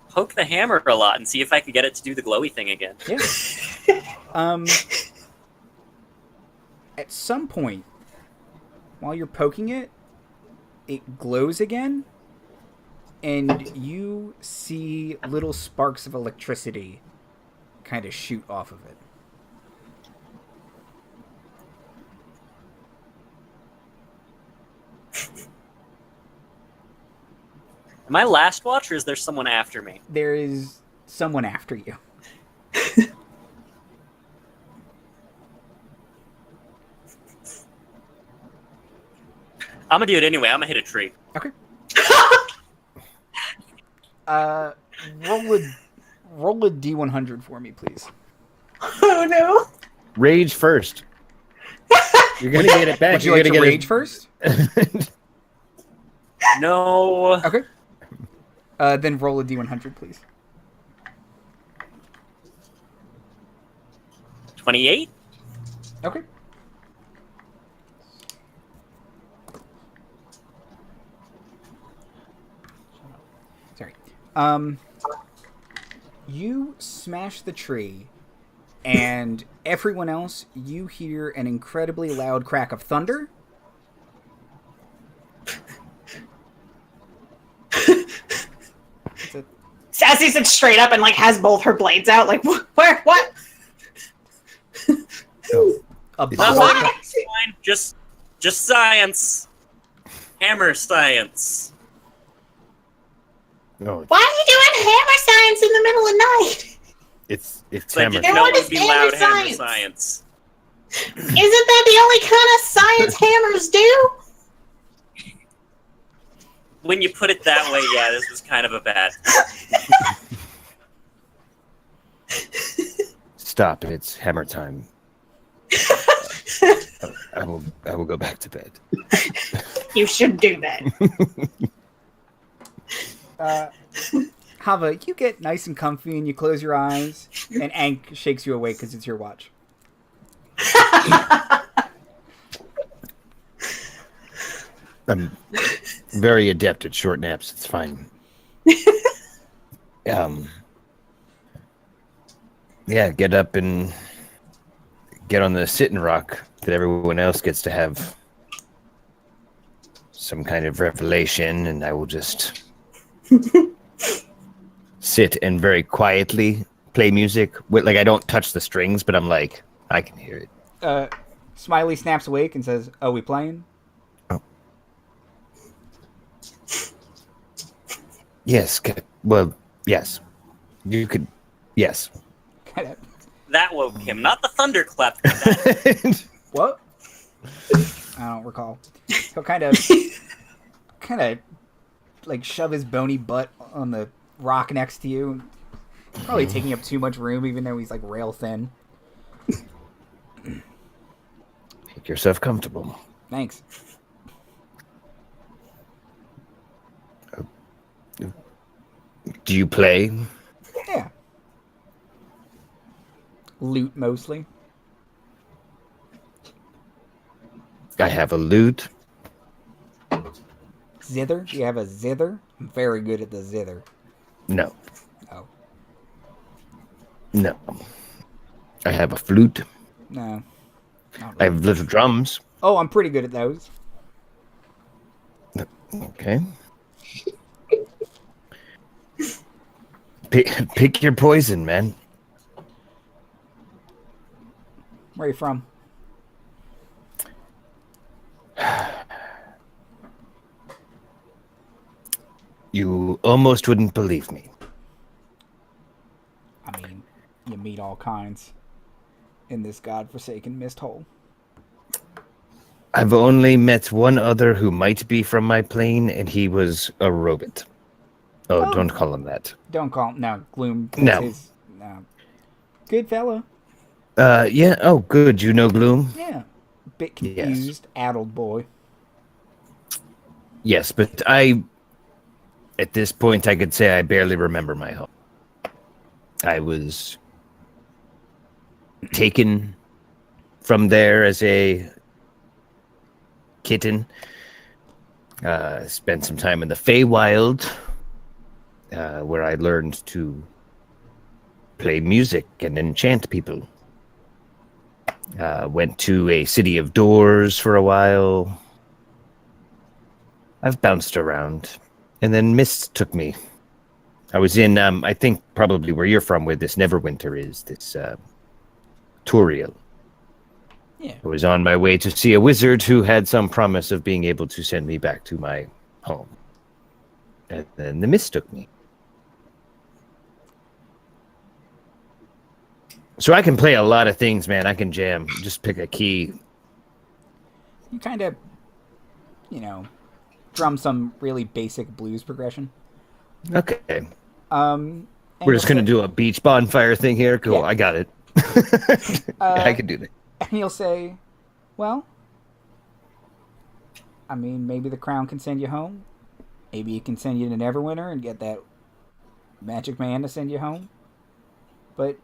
Poke the hammer a lot and see if I can get it to do the glowy thing again. Yeah. At some point, while you're poking it, it glows again, and you see little sparks of electricity kind of shoot off of it. Am I last watch, or is there someone after me? There is someone after you. I'm gonna do it anyway. I'm gonna hit a tree. Okay. Roll a D100 for me, please. Oh no. Rage first. You're gonna get it back. Would you You're like to gonna rage first? No. Okay. Then roll a D100, please. 28? Okay. Sorry. You smash the tree, and everyone else, you hear an incredibly loud crack of thunder. Sassy sits straight up and like has both her blades out. Like, where? What? A Nothing. block. It's fine. Just science. Hammer science. No, Why are you doing hammer science in the middle of night? it's So I hammer. didn't know what it is would be hammer loud hammer science? science. Isn't that the only kind of science hammers do? When you put it that way, yeah, this was kind of a bad. Stop! It's hammer time. I will go back to bed. You should do that. Chava, you get nice and comfy and you close your eyes, and Ank shakes you awake because it's your watch. I'm very adept at short naps. It's fine. Yeah, get up and get on the sitting rock that everyone else gets to have some kind of revelation, and I will just sit and very quietly play music. Like, I don't touch the strings, but I'm like, I can hear it. Smiley snaps awake and says, "Oh, we playing?" Yes. Well, yes. You could. Yes. Kind of. That woke him, not the thunderclap. What? I don't recall. He'll kind of like shove his bony butt on the rock next to you. Probably taking up too much room, even though he's like rail thin. Make yourself comfortable. Thanks. Do you play? Yeah. Loot mostly. I have a lute. Zither? Do you have a zither? I'm very good at the zither. No. Oh. No. I have a flute. No. Not I really. have little drums. Oh, I'm pretty good at those. Okay. Pick your poison, man. Where are you from? You almost wouldn't believe me. I mean, you meet all kinds in this godforsaken mist hole. I've only met one other who might be from my plane, and he was a robot. Oh, don't call him that. Don't call him. No, Gloom. No. No. Good fellow. Yeah. Oh, good. You know Gloom? Yeah. Bit confused, addled boy. Yes, but at this point, I could say I barely remember my home. I was taken from there as a kitten. Spent some time in the Feywild, where I learned to play music and enchant people. Went to a city of doors for a while. I've bounced around. And then Mist took me. I was in, I think probably where you're from, where this Neverwinter is, this Turiel. Yeah. I was on my way to see a wizard who had some promise of being able to send me back to my home. And then the Mist took me. So I can play a lot of things, man. I can jam. Just pick a key. You kind of, drum some really basic blues progression. Okay. And We're just going to do a beach bonfire thing here. Cool. Yeah. I got it. I can do that. And you'll say, well, I mean, maybe the crown can send you home. Maybe it can send you to Neverwinter and get that magic man to send you home. But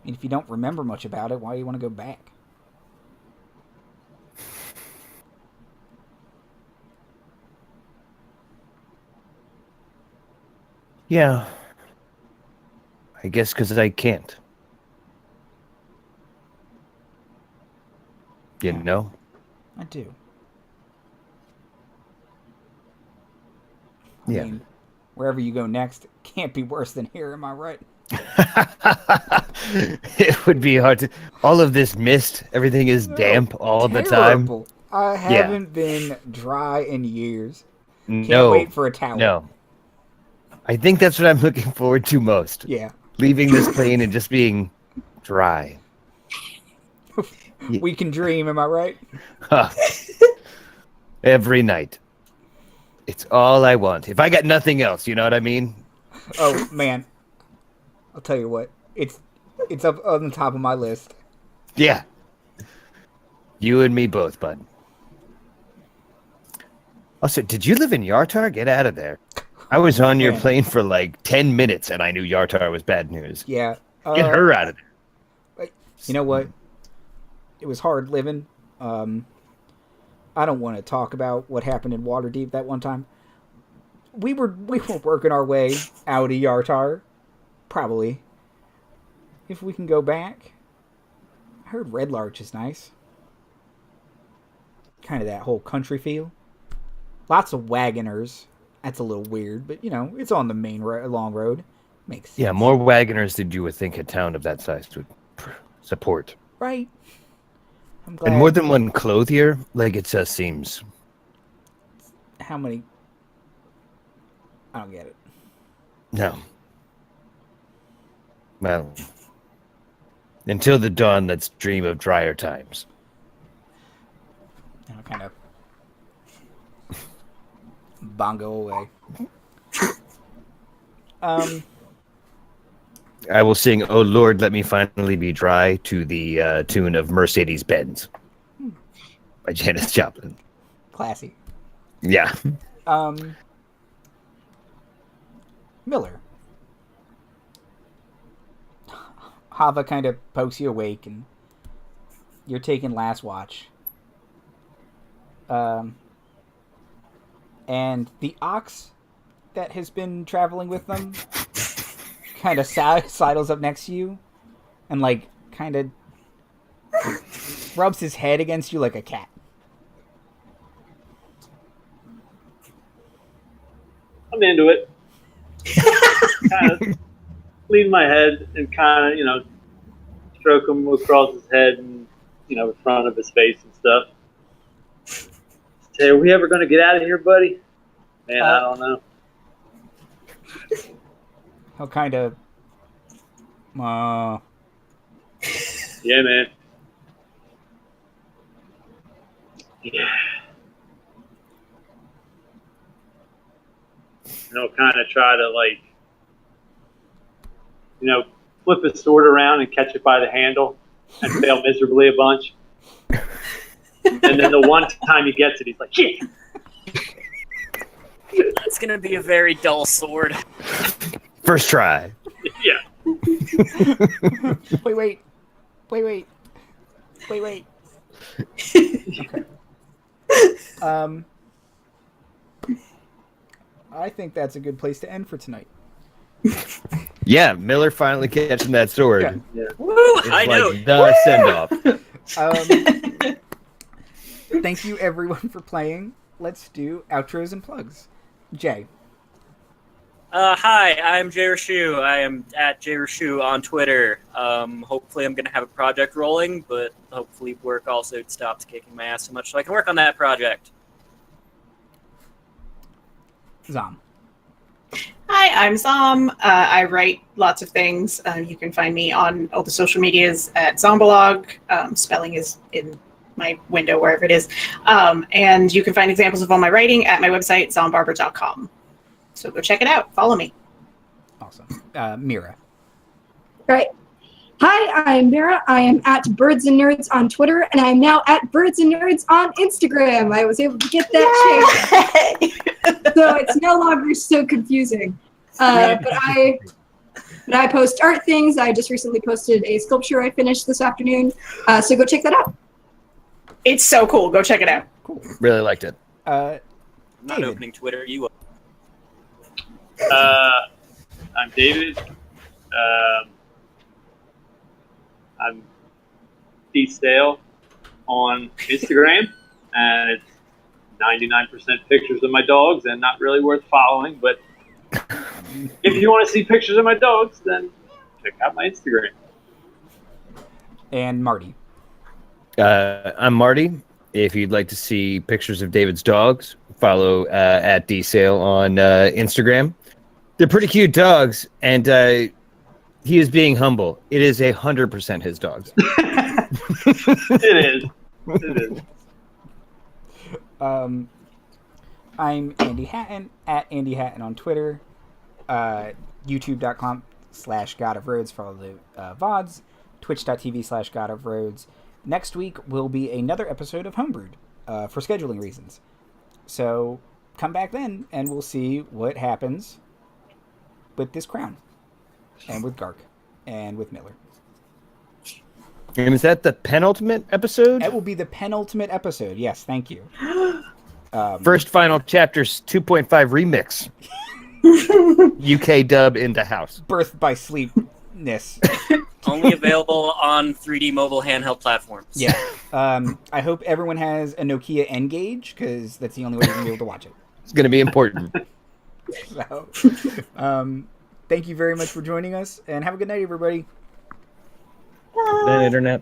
I mean, if you don't remember much about it, why do you want to go back? Yeah. I guess because I can't. You know? I do. Yeah. I mean, wherever you go next can't be worse than here, am I right? It would be hard to... All of this mist, everything is damp all the time. Terrible. I haven't been dry in years. Can't No. wait for a towel. No. I think that's what I'm looking forward to most. Yeah. Leaving this plane and just being dry. We can dream, am I right? Every night. It's all I want. If I got nothing else, you know what I mean? Oh, man. I'll tell you what. It's up on the top of my list. Yeah. You and me both, bud. Also, did you live in Yartar? Get out of there. I was on your plane for like 10 minutes and I knew Yartar was bad news. Yeah. Get her out of there. You know what? It was hard living. I don't want to talk about what happened in Waterdeep that one time. We were working our way out of Yartar. Probably. If we can go back. I heard Red Larch is nice. Kind of that whole country feel. Lots of wagoners. That's a little weird, but it's on the main long road. Makes sense. Yeah, more wagoners than you would think a town of that size would support. Right. I'm glad. And more than one clothier, like it just seems. How many? I don't get it. No. Well, until the dawn, let's dream of drier times. Kind of bongo away. I will sing "Oh Lord, Let Me Finally Be Dry" to the tune of Mercedes-Benz by Janis Joplin. Classy. Yeah. Miller. Chava kind of pokes you awake and you're taking last watch. And the ox that has been traveling with them kind of sidles up next to you and, like, kind of rubs his head against you like a cat. I'm into it. Kind of lean my head and kind of, stroke him across his head and, in front of his face and stuff. Say, are we ever going to get out of here, buddy? Man, I don't know. He'll kind of... Yeah, man. Yeah. Kind of try to, flip his sword around and catch it by the handle and fail miserably a bunch. And then the one time he gets it, he's like, yeah. It's going to be a very dull sword. First try. Yeah. Wait. Okay. I think that's a good place to end for tonight. Yeah, Miller finally catching that sword. Yeah. Woo! It's I know. the send-off. Thank you, everyone, for playing. Let's do outros and plugs. Jay. Hi, I'm Jay Rashu. I am at Jay Rashu on Twitter. Hopefully I'm going to have a project rolling, but hopefully work also stops kicking my ass so much so I can work on that project. Zom. Hi, I'm Zom. I write lots of things. You can find me on all the social medias at Zombalog. Spelling is in my window, wherever it is. And you can find examples of all my writing at my website, zombarber.com. So go check it out. Follow me. Awesome. Mira. Right. Hi, I'm Mira. I am at Birds and Nerds on Twitter, and I am now at Birds and Nerds on Instagram. I was able to get that changed, so it's no longer so confusing. But I post art things. I just recently posted a sculpture I finished this afternoon, so go check that out. It's so cool. Go check it out. Cool. Really liked it. I'm not David. opening Twitter. You are. I'm David. I'm D-Stale on Instagram, and it's 99% pictures of my dogs and not really worth following, but if you want to see pictures of my dogs, then check out my Instagram. And Marty. I'm Marty. If you'd like to see pictures of David's dogs, follow at DSale on Instagram. They're pretty cute dogs, and he is being humble. It is 100% his dogs. It is. I'm Andy Hatton, at Andy Hatton on Twitter. YouTube.com/GodOfRoads for all the VODs. Twitch.tv/GodOfRoads. Next week will be another episode of Homebrewed for scheduling reasons. So come back then, and we'll see what happens with this crown. And with Gark. And with Miller. And is that the penultimate episode? That will be the penultimate episode. Yes, thank you. First final chapters 2.5 remix. UK dub into house. Birth by sleepness. Only available on 3D mobile handheld platforms. Yeah. I hope everyone has a Nokia N-Gage, because that's the only way you're going to be able to watch it. It's going to be important. So, thank you very much for joining us, and have a good night, everybody. Then internet.